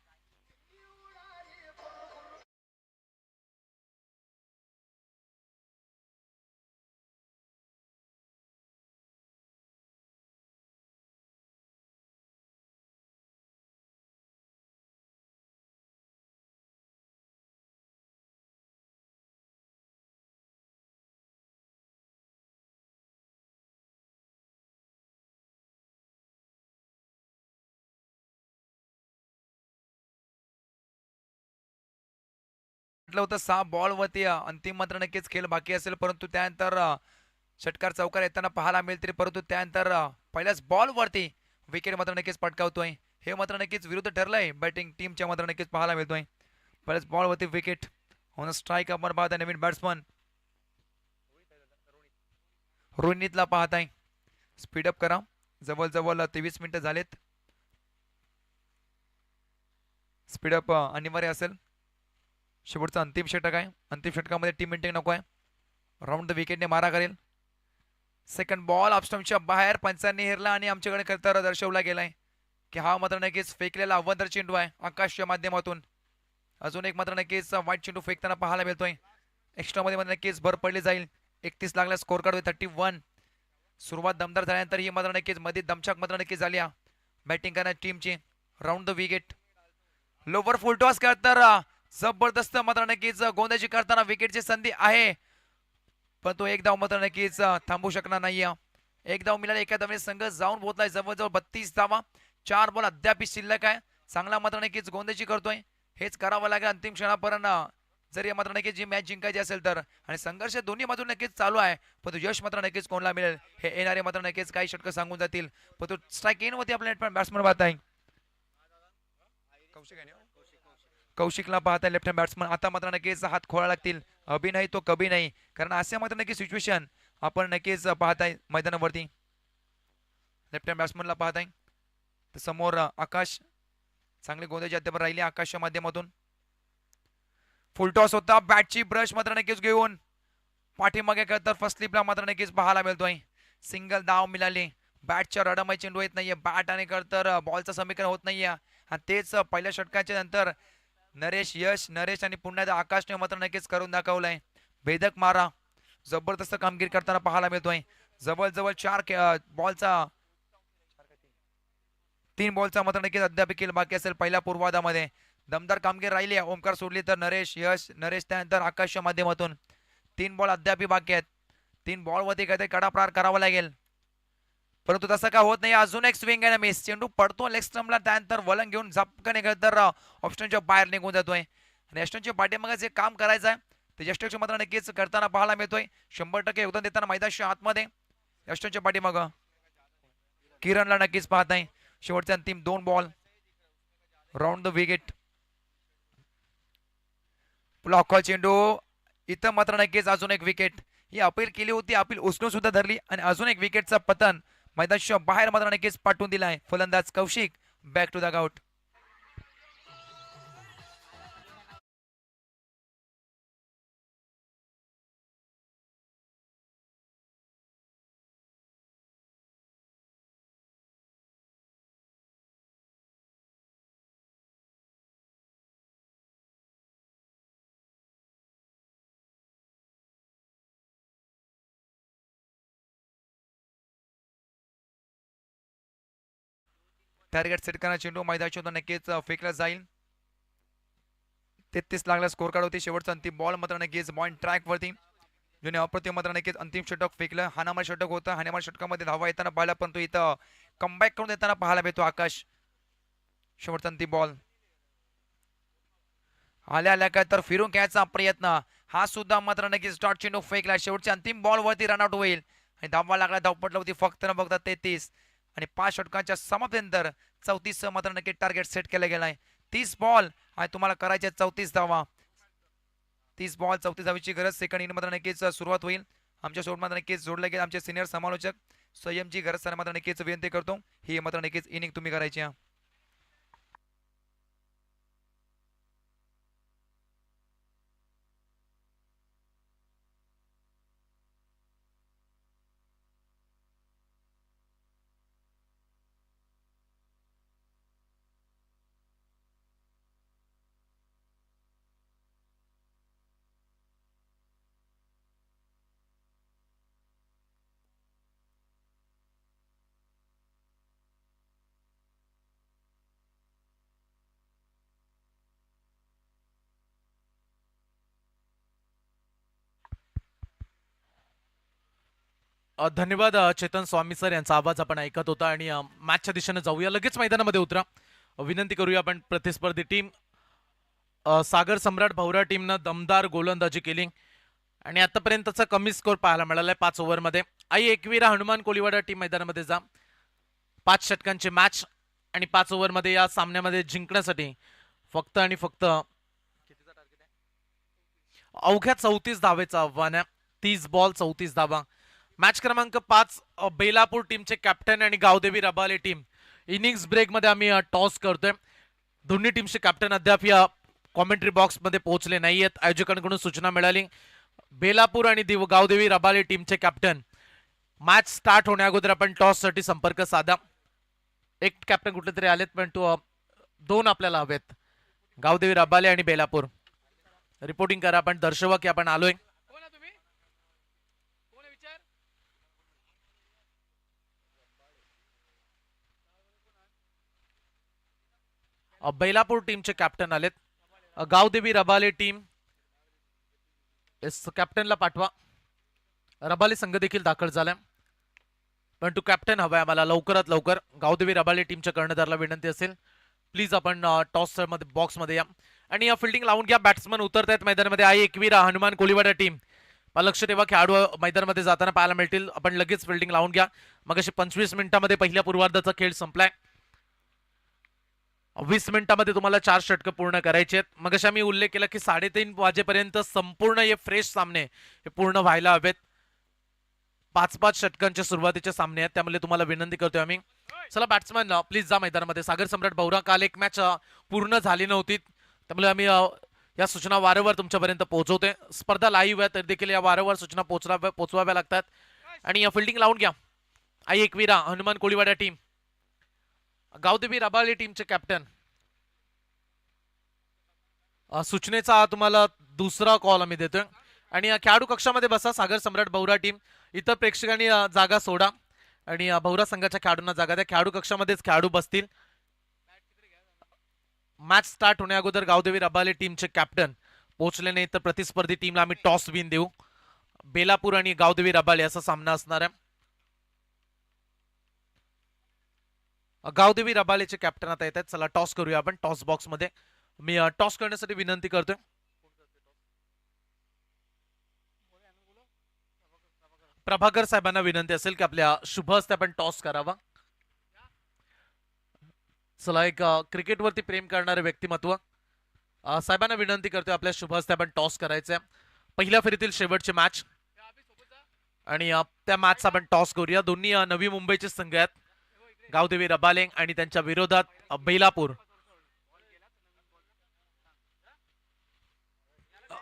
म्हटलं होतं 6 बॉल वरती अंतिम मात्र नक्कीच खेळ बाकी असेल परंतु त्यानंतर षटकार चौकार येताना पाहायला मिळते परंतु त्यानंतर पहिल्याच बॉल वरती विकेट मात्र नक्कीच पटकावतोय हे मात्र नक्कीच विरुद्ध ठरलंय बॅटिंग टीमच्या मात्र नक्कीच पाहायला मिळतोय पहिल्याच बॉल वरती विकेट ऑन स्ट्राईक आपण पाहताय नवीन बॅट्समन रोहितला पाहताय स्पीडअप करा जवळजवळ 23 मिनिटं झालेत स्पीडअप अनिवार्य असेल शेवटचा अंतिम षटक आहे अंतिम षटकामध्ये टीम मेंटेन नको आहे राऊंड द विकेटने मारा करेल सेकंड बॉल ऑफस्टम्पच्या बाहेर पंचांनी हेरला आणि आमच्याकडे खरतर दर्शवला गेलाय की हा मात्र नक्कीच फेकलेला अवंतर चेंडू आहे आकाशच्या माध्यमातून अजून एक मात्र नक्कीच वाईट चेंडू फेकताना पाहायला मिळतोय एक्स्ट्रा मध्ये नक्कीच भर पडली जाईल 31 लागला स्कोर कार्ड 31 सुरुवात दमदार झाल्यानंतर ही मात्र नक्कीच मध्ये दमछाक मात्र नक्कीच झाली बॅटिंग करण्याची टीमची round the wicket lower full toss तर जबरदस्त मात्र नक्कीच गोंदाची करताना विकेटची संधी आहे पण तो एक धाव मात्र नक्कीच थांबू शकणार नाहीये एक धाव मिळाला एका धावने संघ जाऊन पोहोचलाय जवळजवळ 32 धावा 4 बॉल अद्याप शिल्लक आहे. चांगला मात्र नक्कीच गोंधळची करतोय. हेच करावं लागेल अंतिम क्षणापर्यंत जर या मात्र नक्कीच जी मॅच जिंकायची असेल तर. आणि संघर्ष दोन्ही बाजून नक्कीच चालू आहे, पण तो यश मात्र नक्कीच कोणाला मिळेल हे येणारे मात्र नक्कीच काही षटकं सांगून जातील. पण तो स्ट्राईक इन होती आपल्या नेट बॅट्समन पाहत आहे. कौशिकला पाहताय लेफ्ट हँड बॅट्समन. आता मात्र नक्कीच हात खोळा लागतील. अभि नाही तो कभी नाही, कारण असे मात्र नक्की सिच्युएशन आपण नक्कीच पाहताय मैदानावरती. लेफ्ट हँड बॅट्समनला पाहताय तर समोर आकाश चांगली गोंधळची अद्याप राहिली आकाशच्या माध्यमातून. फुलटॉस होता, बॅटची ब्रश मात्र नक्कीच घेऊन पाठीमागे तर फर्स्ट स्लिपला मात्र नक्कीच पाहायला मिळतोय. सिंगल धाव मिळाली. बॅटच्या रडामाई चेंडू येत नाहीये, बॅट आणि तर बॉलचं समीकरण होत नाहीये. आणि तेच पहिल्या षटकाच्या नंतर नरेश आणि पुन्हा एकदा आकाशने मात्र नक्कीच करून दाखवलंय. भेदक मारा जबरदस्त कामगिरी करताना पाहायला मिळतोय. जवळजवळ 3 बॉलचा मात्र नक्कीच अद्याप देखील बाकी असेल पहिल्या पूर्वार्धामध्ये. दमदार कामगिरी राहिली आहे. ओमकार सोडली तर नरेश त्यानंतर आकाशच्या माध्यमातून 3 बॉल अद्याप बाकी आहेत. 3 बॉलवरती काहीतरी कडाप्रहार करावा लागेल, परंतु तसं काय होत नाही. अजून एक स्विंग आहे ना मिस. चेंडू पडतो लेग स्टंपला, त्यानंतर वलन घेऊन झपकन तर ऑप्शनच्या बाहेर निघून जातोय. आणि यष्टनच्या पाठीमागे जे काम करायचं आहे ते यष्टनचे मात्र नक्कीच करताना पाहायला मिळतोय. 100% योगदान देताना मैदानाच्या आतमध्ये यष्टनच्या पाठीमागं किरणला नक्कीच पाहत आहे. शेवटचे अंतिम 2 ball round the wicket. Block चेंडू इथं मात्र नक्कीच अजून एक विकेट. ही अपील केली होती, अपील उचलून सुद्धा धरली आणि अजून एक विकेटचा पतन मैदानाच्या बाहेर मात्र नक्कीच पाठवून दिला आहे. फलंदाज Kaushik back to the out. Target set करणारा चेंडू मैदानाच्या नक्कीच फेकला जाईल. 33 लागला स्कोर कार्ड होती. शेवटचा अंतिम बॉल मात्र नक्कीच बॉइंट ट्रॅक वरती ज्याने अप्रतिम मात्र नक्कीच अंतिम षटक फेकलं. हानामार षटक होतं. हानामार षटकामध्ये धावा येताना पाहिला, परंतु इथं कमबॅक करून देताना पाहायला मिळतो आकाश. शेवटचा अंतिम बॉल आल्या काय तर फिरून घ्यायचा प्रयत्न, हा सुद्धा मात्र नक्कीच स्टार्ट चेंडू फेकला. शेवटच्या अंतिम बॉल वरती रनआउट होईल आणि धावा लागला. धावपटला होती फक्त न बघता 33 आणि 5 षटकांच्या समाप्तीनंतर 34 मात्र नक्की टार्गेट सेट केला गेलाय. 30 बॉल आणि तुम्हाला करायचे 34 धावा. 30 बॉल 34 धावीची गरज. सेकंड इनिंग मात्र नक्कीच सुरुवात होईल. आमच्या सोबत मात्र नक्कीच जोडले गेले आमचे सिनियर समालोचक संयमची गरज सर मात्र नक्कीच विनंती करतो, ही मात्र नक्कीच इनिंग तुम्ही करायची. धन्यवाद चेतन स्वामी सर, यांचा आवाज आपण ऐकत होता. आणि मॅचच्या दिशेने जाऊया, लगेच मैदानामध्ये उतरा. विनंती करूया आपण प्रतिस्पर्धी टीम सागर सम्राट भवरा टीमनं दमदार गोलंदाजी केली आणि आतापर्यंतचा कमी स्कोर पाहायला मिळालाय 5 ओव्हरमध्ये. आई एकवीरा हनुमान कोळीवाडा टीम मैदानामध्ये जा. 5 षटकांची मॅच आणि 5 ओव्हरमध्ये या सामन्यामध्ये जिंकण्यासाठी फक्त आणि फक्त अवघ्या 34 धावेचं आव्हान आहे. 30 बॉल 34 धावा. मॅच क्रमांक 5 बेलापूर टीमचे कॅप्टन आणि Gavdevi Rabale team. Innings break मध्ये आम्ही टॉस करतोय. दोन्ही टीमचे कॅप्टन अद्याप या कॉमेंट्री बॉक्स मध्ये पोहोचले नाहीयेत. आयोजकांकडून सूचना मिळाली. बेलापूर आणि गावदेवी रबाले टीमचे कॅप्टन, मॅच स्टार्ट होण्या अगोदर आपण टॉस साठी संपर्क साधा. एक कॅप्टन कुठले तरी आलेत, पण 2 आपल्याला हवेत. गावदेवी रबाले आणि बेलापूर रिपोर्टिंग करा. आपण दर्शवा की आपण आलोय. बेलापूर टीमचे कॅप्टन आलेत. गावदेवी रबाले टीम कॅप्टनला पाठवा. रबाले संघ देखील दाखल झालाय. पण तू कॅप्टन हवाय आम्हाला लवकरात लवकर. गावदेवी रबाळे टीमच्या कर्णधारला विनंती असेल, प्लीज आपण टॉस मध्ये बॉक्समध्ये या आणि फिल्डिंग लावून घ्या. बॅट्समन उतरत आहेत मैदानामध्ये. आई एकवीरा हनुमान कोळीवाडा टीम लक्ष ठेवा, खेळाडू मैदानामध्ये जाताना पाहायला मिळतील. आपण लगेच फिल्डिंग लावून घ्या. मग 25 मिनिटांमध्ये पहिल्या पूर्वार्धाचा खेळ संपलाय. 20 मिनिटांमध्ये तुम्हाला 4 षटकं पूर्ण करायचे आहेत. मग मी उल्लेख केला की 3:30 वाजेपर्यंत संपूर्ण हे फ्रेश सामने हे पूर्ण व्हायला हवेत. 5-5 षटकांच्या सुरुवातीचे सामने आहेत, त्यामुळे तुम्हाला विनंती करतोय आम्ही. चला बॅट्समॅन प्लीज जा मैदानामध्ये. सागर सम्राट भौरा, काल एक मॅच पूर्ण झाली नव्हती, त्यामुळे आम्ही या सूचना वारंवार तुमच्यापर्यंत पोहोचवतोय. स्पर्धा लाईव्ह आहे तर देखील या वारंवार सूचना पोहोचवाव्या लागतात. आणि फिल्डिंग लावून घ्या. आई एकवीरा हनुमान कोळीवाडा टीम, गावदेवी रबाळे टीमचे कॅप्टन. सूचनेचा तुम्हाला दुसरा कॉल आम्ही देतोय. आणि खेळाडू कक्षामध्ये बसा. सागर सम्राट भौरा टीम, इतर प्रेक्षकांनी जागा सोडा आणि भौरा संघाच्या खेळाडूंना जागा द्या. खेळाडू कक्षामध्येच खेळाडू बसतील. मॅच स्टार्ट होण्या अगोदर गावदेवी रबाळे टीमचे कॅप्टन पोहोचले नाही तर प्रतिस्पर्धी टीमला आम्ही टॉस विन देऊ. बेलापूर आणि गावदेवी रबाळे असा सामना असणार आहे. गावदेवी रबाळेचे कॅप्टन आता येत आहेत. चला टॉस करूया आपण. टॉस बॉक्स मध्ये मी टॉस करण्यासाठी विनंती करतोय. प्रभाकर साहेबांना विनंती असेल की आपल्या शुभ हस्ते आपण टॉस करावा. चला एक क्रिकेटवरती प्रेम करणारे व्यक्तिमत्व साहेबांना विनंती करतोय आपल्या शुभ हस्ते आपण टॉस करायचंय. पहिल्या फेरीतील शेवटची मॅच आणि त्या मॅचचा आपण टॉस करूया. दोन्ही नवी मुंबईचे संघ आहेत, गावदेवी रबाळे आणि त्यांच्या विरोधात बेलापूर.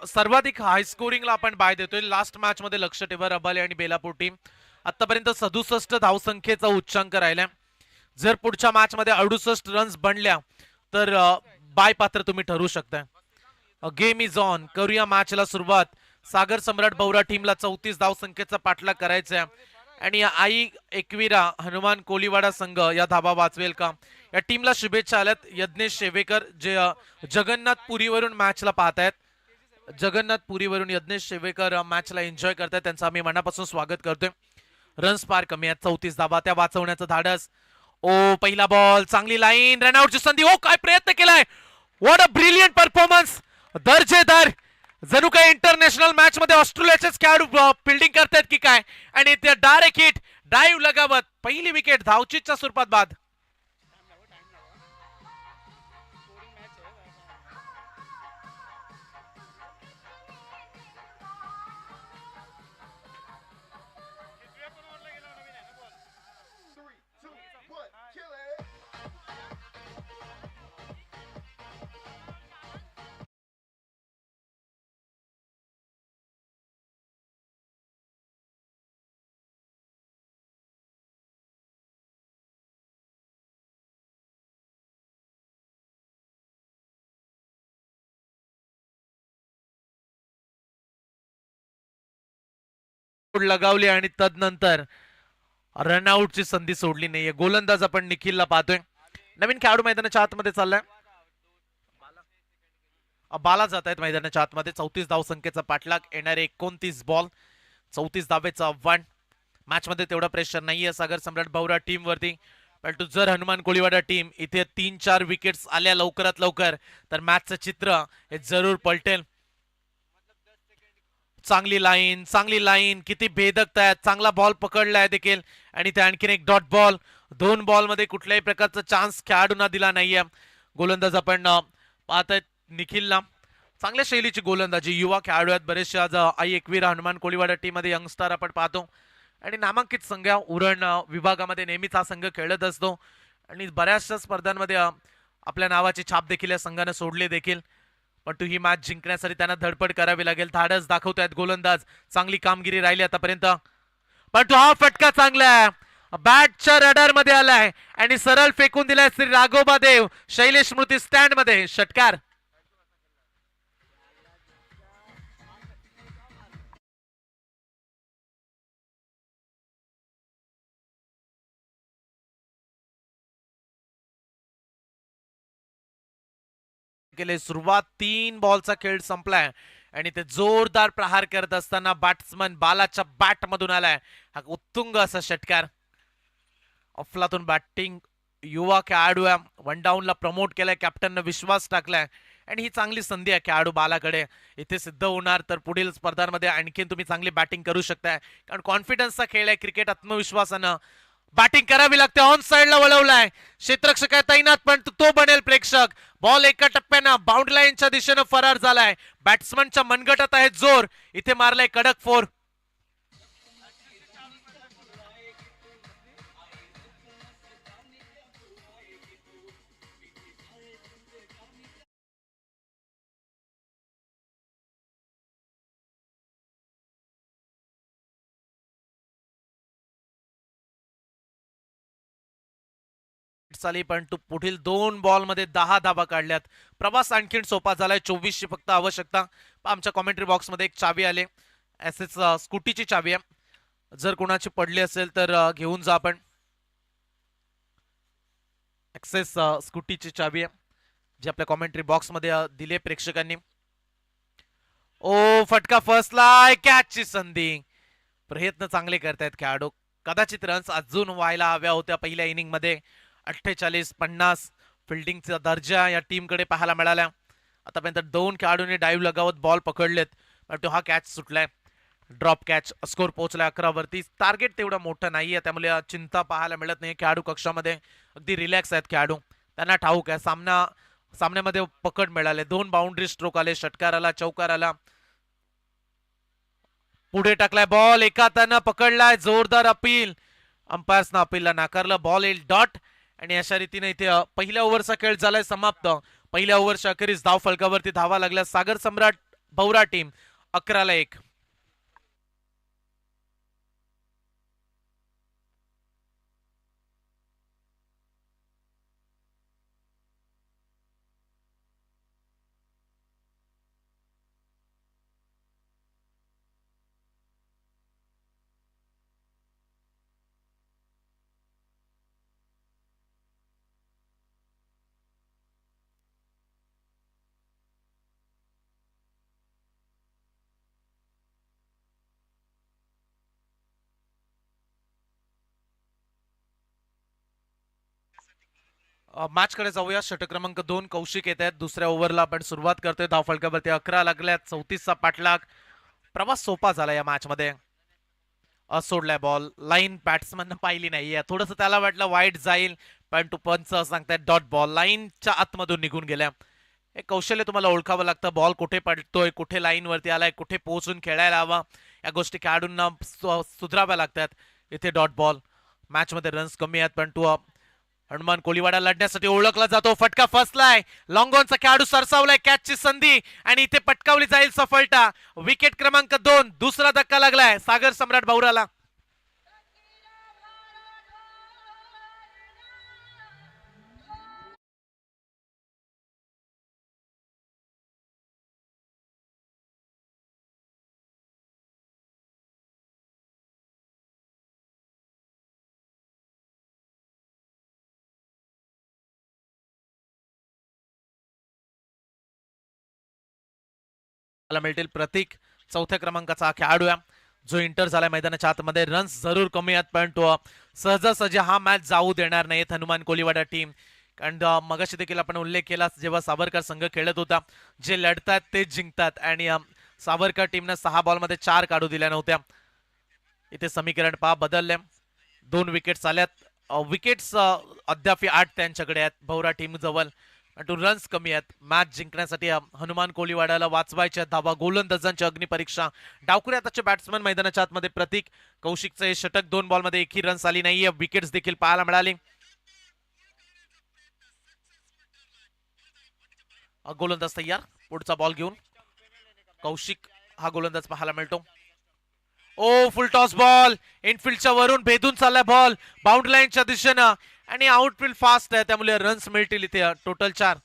सर्वाधिक हाय स्कोरिंगला आपण बाय देतोय. लास्ट मॅच मध्ये लक्ष ठेवा, रबाळे आणि बेलापूर टीम आतापर्यंत 67 धावसंख्येचा उच्चांक राहिलाय. जर पुढच्या मॅच मध्ये 68 रन्स बनल्या तर बाय पात्र तुम्ही ठरू शकता. Game is on. करूया मॅचला सुरुवात. सागर सम्राट भौरा टीमला 34 धावसंख्येचा पाठलाग करायचा आहे आणि आई एकवीरा हनुमान कोळीवाडा संघ या धावा वाचवेल का? या टीमला शुभेच्छा आल्यात. यज्ञेश शेवेकर जे जगन्नाथपुरीवरून मॅचला पाहतायत, जगन्नाथपुरीवरून यज्ञेश शेवेकर मॅचला एन्जॉय करतायत, त्यांचं आम्ही मनापासून स्वागत करतोय. रन्स फार कमी आहेत, 34 धावा, त्या वाचवण्याचं धाडस. ओ पहिला बॉल, चांगली लाईन, रनआउटची संधी. ओ काय प्रयत्न केलाय, व्हॉट अ ब्रिलियंट परफॉर्मन्स, दर्जेदार. जणू काही इंटरनॅशनल मॅच मध्ये ऑस्ट्रेलियाचेच खेळाडू फिल्डिंग करतायत की काय. आणि ते डायरेक्ट हिट, ड्राईव्ह लगावत पहिली विकेट धावचीच्या स्वरूपात बाद. लगावली आणि तदनंतर रनआउटची संधी सोडली नाहीये. गोलंदाज आपण निखिलला पाहतोय. नवीन खेळाडू मैदानाच्या आतमध्ये चाललाय. बाला जात आहेत मैदानाच्या आतमध्ये. 34 धाव संख्येचा पाठलाग, येणारे 29 बॉल, 34 धावेचं आव्हान. मॅच मध्ये तेवढा प्रेशर नाहीये सागर सम्राट भौरा टीम वरती. परंतु जर हनुमान कोळीवाडा टीम इथे 3-4 विकेट्स आल्या लवकरात लवकर तर मॅचचं चित्र हे जरूर पलटेल. चांगली लाईन, किती भेदकतायत. चांगला बॉल पकडलाय देखील आणि ते आणखीन एक डॉट बॉल. 2 बॉल मध्ये कुठल्याही प्रकारचा चान्स खेळाडूंना दिला नाहीये. गोलंदाज आपण पाहतायत निखिलला. चांगल्या शैलीची गोलंदाजी, युवा खेळाडू आहेत बरेचसे. आज आई एकवीरा हनुमान कोळीवाडा टीम मध्ये यंगस्टर आपण पाहतो आणि नामांकित संघ उरण विभागामध्ये नेहमीच हा संघ खेळत असतो आणि बऱ्याचशा स्पर्धांमध्ये आपल्या नावाची छाप देखील या संघाने सोडले देखील. पण ही मॅच जिंकण्यासाठी त्यांना धडपड करावी लागेल. धाडस दाखवतायत गोलंदाज, चांगली कामगिरी राहिली आतापर्यंत. पण हा फटका चांगला आहे, बॅटच्या रडार मध्ये आलाय आणि सरळ फेकून दिलाय श्री राघोबा देव शैलेश स्मृती स्टँड मध्ये. षटकार. केले सुरुवात. 3 बॉलचा खेळ संपलाय आणि ते जोरदार प्रहार करत असताना बॅट्समन बालाच्या बॅट मधून आलाय हा उत्तुंग असा षटकार. अफलातून बॅटिंग, युवा खेळाडू आहे, वन डाऊनला प्रमोट केलाय, कॅप्टननं विश्वास टाकलाय आणि ही चांगली संधी आहे खेळाडू बालाकडे. इथे सिद्ध होणार तर पुढील स्पर्धांमध्ये आणखीन तुम्ही चांगली बॅटिंग करू शकताय, कारण कॉन्फिडन्सचा खेळ आहे क्रिकेट. आत्मविश्वासानं बॅटिंग करावी लागते. ऑन साइडला वळवलाय, क्षेत्ररक्षक आहे तैनात, पण तो बनेल प्रेक्षक. बॉल एका टप्प्यानं बाउंड्री लाईनच्या दिशेनं फरार झालाय. बॅट्समनच्या मनगटात आहे जोर, इथे मारलाय कडक फोर. आली, पण तू पुढील 2 बॉल मध्ये 10 धाबा काढल्यात. प्रवास आणखीन सोपा झालाय. 24ची फक्त आवश्यकता. आमच्या कॉमेंट्री बॉक्स मध्ये एक चावी आले, एसएस स्कूटीची चावी आहे. जर कोणाची पडली असेल तर घेऊन जा. आपण एक्सेस स्कूटीची चावी आहे जी आपल्या कॉमेंट्री बॉक्स मध्ये दिले प्रेक्षकांनी. ओ फटका फसलाय, कॅचची संधी. प्रयत्न चांगले करतायत खेळाडू. कदाचित रन्स अजून व्हायला हव्या होत्या पहिल्या इनिंग मध्ये. 48-50 फिल्डिंगचा दर्जा या टीमकडे पाहायला मिळाला. आतापर्यंत 2 खेळाडूंनी डाईव्ह लगावत बॉल पकडलेत, पण हा कॅच सुटलाय. Drop catch. स्कोर पोहोचलाय 11 वरती. टार्गेट तेवढं मोठं नाहीये, त्यामुळे चिंता पाहायला मिळत नाही खेळाडू कक्षामध्ये. अगदी रिलॅक्स आहेत खेळाडू. त्यांना ठाऊक आहे सामन्यामध्ये पकड मिळाले. 2 बाउंड्री स्ट्रोक आले, षटकार आला, चौकार आला. पुढे टाकलाय बॉल, एका हातानं पकडलाय. जोरदार अपील. अंपायर्सनं अपीलला नाकारलं. बॉल येईल डॉट. आणि अशा रीतीने इथे पहिल्या ओव्हरचा खेळ झालाय समाप्त. पहिल्या ओव्हरच्या अखेरीस धाव फलकावरती धावा लागल्या. सागर सम्राट भवरा टीम 11-1. मॅच कडे जाऊया. षटक क्रमांक 2 कौशिक येत आहेत दुसऱ्या ओव्हरला. पण सुरुवात करतोय धाव फलकावरती 11 लागल्यात. 34चा पाठलाग. प्रवास सोपा झाला या मॅच मध्ये. सोडलाय बॉल. लाईन बॅट्समन पाहिली नाहीये, थोडस त्याला वाटलं वाईट जाईल, पण टू पंच सांगतायत डॉट बॉल. लाईनच्या आतमधून निघून गेल्या. हे कौशल्य तुम्हाला ओळखावं लागतं. बॉल कुठे पडतोय, कुठे लाईन वरती आलाय, कुठे पोहोचून खेळायला हवा, या गोष्टी खेळाडूंना सुधाराव्या लागतात. इथे डॉट बॉल. मॅच मध्ये रन्स कमी आहेत, पण तू हनुमान कोळीवाडा लढण्यासाठी ओळखला जातो. फटका फसलाय. लॉंगॉनचा खेळाडू सरसावलाय. कॅचची संधी आणि इथे पटकावली जाईल सफलता. विकेट क्रमांक 2. दुसरा धक्का लागलाय सागर सम्राट भवराला. मिळतील प्रतीक, चौथ्या क्रमांकाचा खेळाडू आहे जो इंटर झालाय मैदानाच्या आतमध्ये. रन्स जरूर कमी आहेत, पण तो सहजासहजी हा मॅच जाऊ देणार नाहीत हनुमान कोळीवाडा टीम. कारण मगाशी देखील आपण उल्लेख केला, जेव्हा सावरकर संघ खेळत होता, जे लढतात तेच जिंकतात. आणि सावरकर टीमनं 6 बॉलमध्ये 4 काढू दिल्या नव्हत्या. इथे समीकरण पहा बदलले. 2 विकेट्स आल्यात. विकेट्स अद्याप 8 त्यांच्याकडे आहेत भवरा टीम जवळ. रन्स कमी आहेत. मॅच जिंकण्यासाठी हनुमान कोळीवाड्याला वाचवायच्या धावा. गोलंदाजांची अग्निपरीक्षा. डावखुरे आताचे बॅट्समन मैदानाच्या आतमध्ये. प्रतीक कौशिकचं हे षटक. 2 बॉलमध्ये एकही रन्स आली नाहीये. विकेट्स देखील पाहायला मिळाली. गोलंदाज तयार पुढचा बॉल घेऊन. कौशिक हा गोलंदाज पाहायला मिळतो. ओ फुल टॉस बॉल. इनफिल्डच्या वरून भेदून चाललाय बॉल बाउंड्री लाईनच्या दिशेनं, आणि आउटफील्ड फास्ट आहे, त्यामुळे रन्स मिळतील इथे टोटल 4.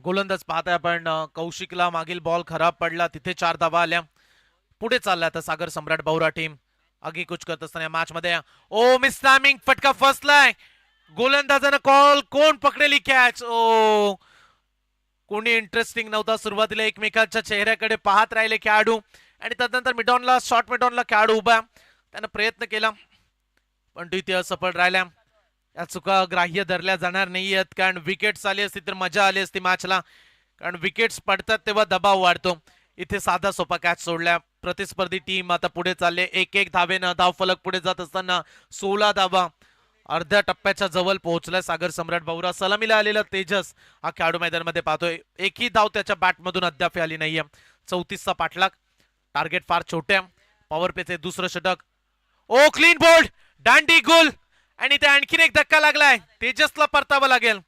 गोलंदाज पाहताय आपण कौशिकला मागील बॉल खराब पडला, तिथे 4 धावा आल्या. पुढे चालला आता सागर सम्राट बौरा टीम आगीकूच करत असताना मॅच मध्ये ओ मिस टायमिंग, फटका फसलाय. गोलंदाजानं कॉल, कोण पकडेल ही कॅच? ओ कोणी इंटरेस्टिंग नव्हता. सुरुवातीला एकमेकांच्या चेहऱ्याकडे पाहत राहिले खेळाडू आणि त्यानंतर मिडॉनला शॉर्ट मिडॉनला खेळाडू उभा, त्यानं प्रयत्न केला पण तो इथे असफळ राहिल्या. या चुका ग्राह्य धरल्या जाणार नाहीयेत, कारण विकेट्स आली असती तर मजा आली असती मॅचला, कारण विकेट्स पडतात तेव्हा दबाव वाढतो. इथे साधा सोपा कॅच सोडल्या. प्रतिस्पर्धी टीम आता पुढे चालले 1-1 धावेनं. धाव फलक पुढे जात असताना 16 धावा अर्ध्या टप्प्याच्या जवळ पोहोचलाय सागर सम्राट बौरा. सलामीला आलेला तेजस हा खेळाडू मैदानामध्ये पाहतोय, एकही धाव त्याच्या बॅटमधून अद्याप आली नाहीये. 34चा पाठलाग, टार्गेट फार छोट्या. पॉवर प्लेचे दुसरं षटक, ओ क्लीन बोल्ड, डांडी गोल आणि ते आणखीन एक धक्का लागलाय. तेजसला परतावं लागेल.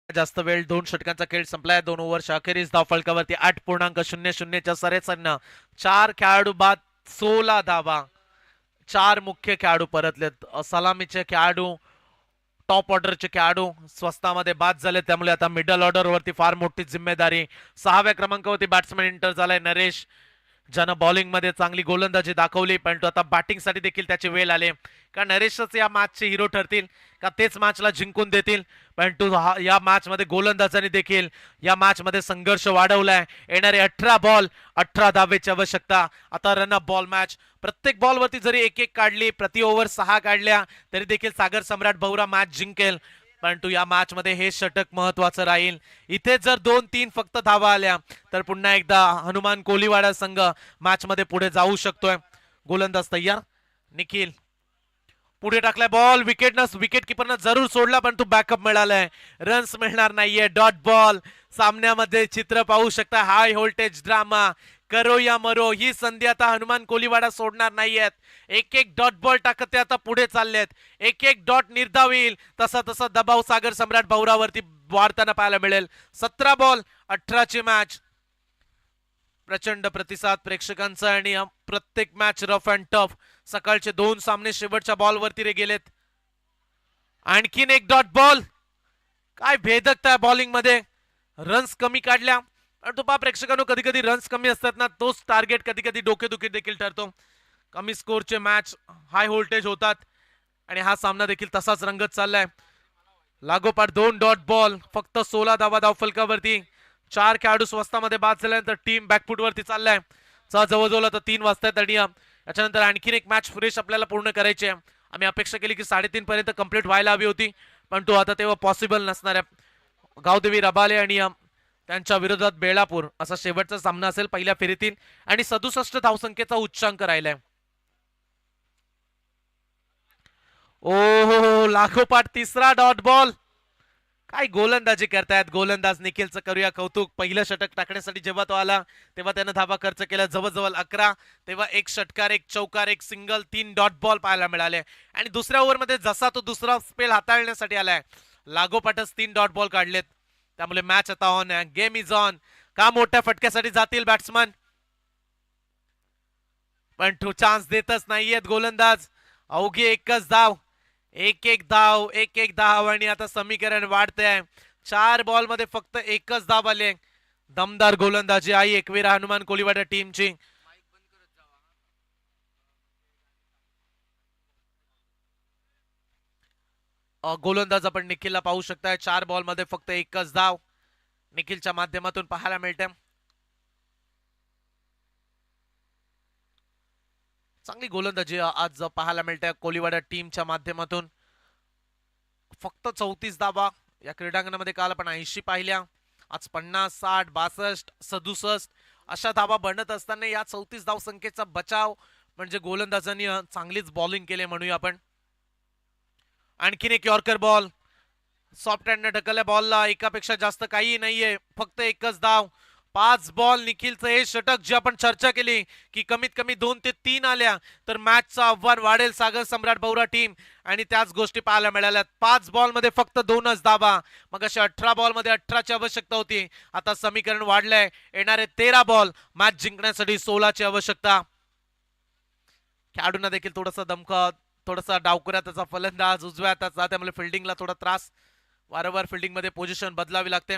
जास्त वेळ, 2 षटकांचा खेळ संपलाय. 2 ओव्हरच्या अखेरीस धाव फलकावरती 8.00 सरेसरनं 4 खेळाडू बाद 16 धावा. 4 मुख्य खेळाडू परतलेत. सलामीचे खेळाडू, टॉप ऑर्डरचे खेळाडू स्वस्तामध्ये बाद झाले, त्यामुळे आता मिडल ऑर्डर वरती फार मोठी जिम्मेदारी. 6व्या क्रमांकावरती बॅट्समॅन एंटर झालाय नरेश, ज्यानं बॉलिंग मध्ये चांगली गोलंदाजी दाखवली, पण तो आता बॅटिंग साठी देखील त्याची वेळ आले. का नरेशच या मॅचचे हिरो ठरतील, का तेच मॅचला जिंकून देतील? पण तो या मॅच मध्ये गोलंदाजाने देखील या मॅच मध्ये संघर्ष वाढवलाय. येणारे 18 बॉल 18 धावेची आवश्यकता. आता रन बॉल मॅच, प्रत्येक बॉल वरती जरी एक एक काढली, प्रति ओव्हर 6 काढल्या तरी देखील सागर सम्राट बौरा मॅच जिंकेल. परंतु या मॅच मध्ये हे षटक महत्वाचं राहील. इथे जर 2-3 फक्त धावा आल्या तर पुन्हा एकदा हनुमान कोलीवाडा संघ मॅच मध्ये पुढे जाऊ शकतोय. गोलंदाज तयार, निखिल पुढे टाकलाय बॉल, विकेट किपरनं जरूर सोडला, पण तो बॅकअप मिळालाय. रन्स मिळणार नाहीये. Dot ball. सामन्यामध्ये चित्र पाहू शकता, हाय व्होल्टेज ड्रामा, करो या मरो. ही संधी आता हनुमान कोलीवाडा सोडणार नाहीयेत. एक एक डॉट बॉल टाकत ते आता पुढे चाललेत. एक एक डॉट निर्धाव येईल तसा तसा दबाव सागर सम्राट बौरावरती वाढताना पाहायला मिळेल. 17 बॉल 18 ची मॅच. प्रचंड प्रतिसाद प्रेक्षकांचा आणि प्रत्येक मॅच रफ अँड टफ. सकाळचे 2 सामने शेवटच्या बॉल वरती गेलेत. आणखीन एक डॉट बॉल. काय भेदकता बॉलिंग मध्ये, रन्स कमी काढल्या. तो पहा प्रेक्षकांनो, कधी कधी रन्स कमी असतात ना, तोच टार्गेट कधी कधी डोकेदुखी देखील ठरतो. कमी स्कोरचे मॅच हाय व्होल्टेज होतात आणि हा सामना देखील तसाच रंगत चाललाय. लागोपाठ 2 डॉट बॉल, फक्त 16 धावा धावफलकावरती. 4 खेळाडू स्वस्तामध्ये बाद झाल्यानंतर टीम बॅकफूट वरती चाललाय. जवळजवळ आता 3 वाजतायत आणि याच्यानंतर आणखीन एक मॅच फ्रेश आपल्याला पूर्ण करायची आहे. आम्ही अपेक्षा केली की 3:30 पर्यंत कंप्लीट व्हायला हवी होती, पण तो आता तेव्हा पॉसिबल नसणार आहे. गावदेवी रबाले आणि त्यांच्या विरोधात बेळापूर असा शेवटचा सामना असेल पहिल्या फेरीतील आणि 67 धावसंख्येचा उच्चांक राहिलाय. ओ लागोपाठ तिसरा डॉट बॉल. काय गोलंदाजी करतायत गोलंदाज. निखिलचं करूया कौतुक. पहिलं षटक टाकण्यासाठी जेव्हा तो आला तेव्हा त्यानं धावा खर्च केला जवळजवळ 11. तेव्हा एक षटकार, एक चौकार, एक सिंगल, 3 डॉट बॉल पाहायला मिळाले. आणि दुसऱ्या ओव्हरमध्ये जसा तो दुसरा स्पेल हाताळण्यासाठी आलाय, लागोपाठच 3 डॉट बॉल काढलेत. त्यामुळे मॅच आता ऑन आहे, गेम इज ऑन. का मोठ्या फटक्यासाठी जातील बॅट्समन, पण तो चान्स देतच नाहीयेत गोलंदाज. अवघी एकच धाव, एक एक धाव आणि आता समीकरण वाढतंय. 4 बॉल मध्ये फक्त एकच धाव आले. दमदार गोलंदाजी आई एकवीरा हनुमान कोळीवाडा टीमची. गोलंदाज आपण निखिलला पाहू शकताय. 4 बॉल मध्ये फक्त एकच धाव निखिलच्या माध्यमातून पाहायला मिळते. चांगली गोलंदाजी आज पाहायला मिळते कोळीवाडा टीमच्या माध्यमातून. फक्त 34 धावा या क्रीडांगणामध्ये काल आपण 80 पाहिल्या. आज 50, 60, 62, 67 अशा धावा बनत असताना या 34 धाव संख्येचा बचाव म्हणजे गोलंदाजांनी चांगलीच बॉलिंग केले म्हणूया आपण. आणखीन एक यॉर्कर बॉल, सॉफ्ट हँडने ढकलल्या बॉलला. एकापेक्षा जास्त काही नाहीये, फक्त एकच धाव. 5 बॉल निखिलचं हे षटक जे आपण चर्चा केली की कमीत कमी 2 ते 3 आल्या तर मॅचचं आव्हान वाढेल सागर सम्राट बौरा टीम, आणि त्याच गोष्टी पाहायला मिळाल्यात. 5 बॉल मध्ये फक्त 2च धावा. मग अशा 18 बॉल मध्ये 18ची आवश्यकता होती. आता समीकरण वाढलंय. येणारे 13 बॉल मॅच जिंकण्यासाठी 16ची आवश्यकता. खेळाडूंना देखील थोडासा दमका, थोडासा डावकुऱ्या त्याचा फलंदाज उजव्या हाताचा, त्यामुळे फिल्डिंगला थोडा त्रास. वारंवार फिल्डिंग मध्ये पोझिशन बदलावी लागते.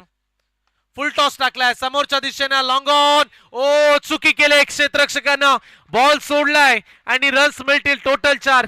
फुल टॉस टाकलाय समोरच्या दिशेने, लॉंग ऑन. ओ चुकी केले क्षेत्ररक्षकानं, बॉल सोडलाय आणि रन्स मिळतील टोटल 4.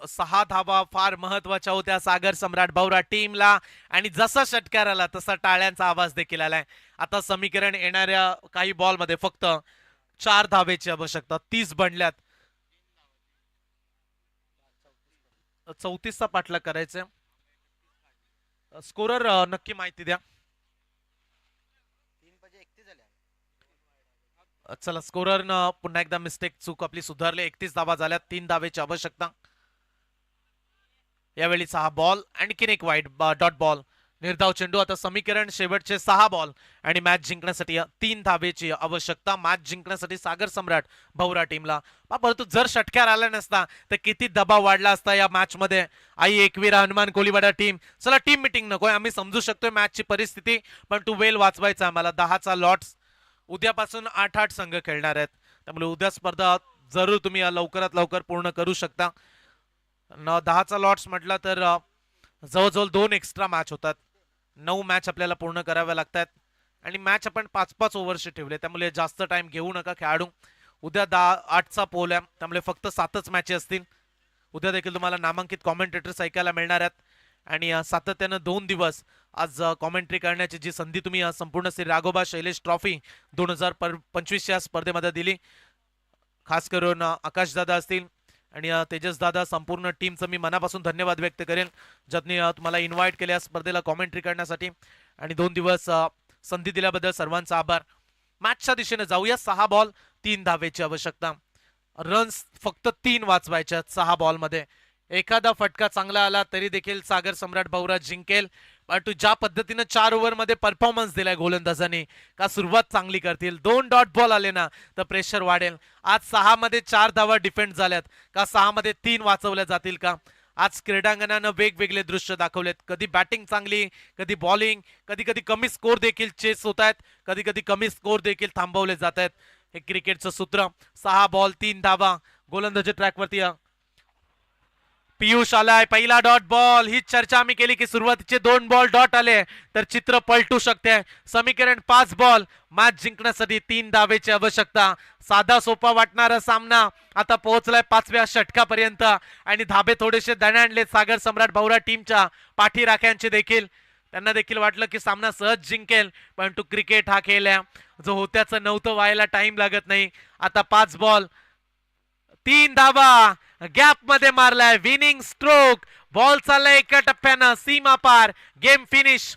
6 धावा फार महत्वाच्या होत्या सागर सम्राट भवरा टीमला आणि जसा षटकार आला तसा टाळ्यांचा आवाज देखील आलाय. आता समीकरण येणाऱ्या काही बॉल मध्ये फक्त 4 धावेची आवश्यकता. 30 बनल्यात. 34चा पाठलाग करायचे. स्कोरर नक्की माहिती द्या. चला स्कोररनं पुन्हा एकदा मिस्टेक चूक आपली सुधारली. 31 धावा झाल्यात. 3 धावेची आवश्यकता. यावेळी 6 बॉल आणखीन एक वाईट डॉट बॉल. निर्धाव चेंडू. आता समीकरण शेवटचे 6 बॉल आणि मॅच जिंकण्यासाठी 3 धावेची आवश्यकता. मॅच जिंकण्यासाठी सागर सम्राट भवरा टीमला. परंतु जर षटकार आला नसता तर किती दबाव वाढला असता या मॅच मध्ये. आई एकवीरा हनुमान कोलीवाडा टीम. चला टीम मिटिंग नकोय. आम्ही समजू शकतोय मॅचची परिस्थिती पण टू वेल वाचवायचा आम्हाला. 10चा लॉट्स. उद्यापासून 8-8 संघ खेळणार आहेत त्यामुळे उद्या स्पर्धा जरूर तुम्ही लवकरात लवकर पूर्ण करू शकता. 10चा लॉट्स म्हटलं तर जवळजवळ 2 एक्स्ट्रा मॅच होतात. 9 मॅच आपल्याला पूर्ण कराव्या लागतात आणि मॅच आपण 5-5 ओव्हरचे ठेवले त्यामुळे जास्त टाइम घेऊ नका खेळाडू. उद्या 8चा पोल आहे त्यामुळे फक्त 7च मॅचेस असतील. उद्या देखील तुम्हाला नामांकित कॉमेंटेटर्स ऐकायला मिळणार आहेत आणि सातत्यानं 2 दिवस आज कॉमेंट्री करण्याची जी संधी तुम्ही संपूर्ण श्री राघोबा शैलेश ट्रॉफी 2025 या स्पर्धेमध्ये दिली. खास करून आकाश दादा असतील आणि तेजस दादा संपूर्ण टीमचं मी मनापासून धन्यवाद व्यक्त करेन ज्यांनी तुम्हाला इन्व्हाइट केले या स्पर्धेला कॉमेंट्री करण्यासाठी आणि 2 दिवस संधी दिल्याबद्दल सर्वांचा आभार. मॅचच्या दिशेने जाऊया. 6 बॉल 3 धावेची आवश्यकता. रन्स फक्त 3 वाचवायच्या 6 बॉल मध्ये. एखादा फटका चांगला आला तरी देखील सागर सम्राट भवरा जिंकेल. परंतु ज्या पद्धतीने 4 ओव्हर मध्ये परफॉर्मन्स दिलाय गोलंदाजांनी का सुरुवात चांगली करतील. 2 डॉट बॉल आले ना तर प्रेशर वाढेल. आज 6 मध्ये 4 धावा डिफेंड झाल्यात का 6 मध्ये 3 वाचवल्या जातील का. आज क्रीडांगणानं वेगवेगळे दृश्य दाखवलेत. कधी बॅटिंग चांगली कधी बॉलिंग कधी कधी कमी स्कोर देखील चेस होत आहेत कधी कधी कमी स्कोर देखील थांबवले जात आहेत. हे क्रिकेटचं सूत्र. 6 बॉल 3 धावा. गोलंदाजी ट्रॅकवरती पियुष आलाय. पहिला डॉट बॉल. ही चर्चा आम्ही केली की सुरुवातीचे 2 बॉल डॉट आले तर चित्र पलटू शकते. समीकरण 5 बॉल. मॅच जिंकण्यासाठी 3 धावेची आवश्यकता. साधा सोपा वाटणारा सामना आता पोहोचलाय 5व्या षटकापर्यंत आणि धाबे थोडेसे दणाणले सागर सम्राट भवरा टीमच्या पाठीराख्यांचे देखील. त्यांना देखील वाटलं की सामना सहज जिंकेल परंतु क्रिकेट हा खेळ आहे जो होत्याचं नव्हतं व्हायला टाइम लागत नाही. आता 5 बॉल 3 धावा. गॅप मध्ये मारलाय. Winning stroke. बॉल चाललाय एका टप्प्यानं सीमा पार. Game finish.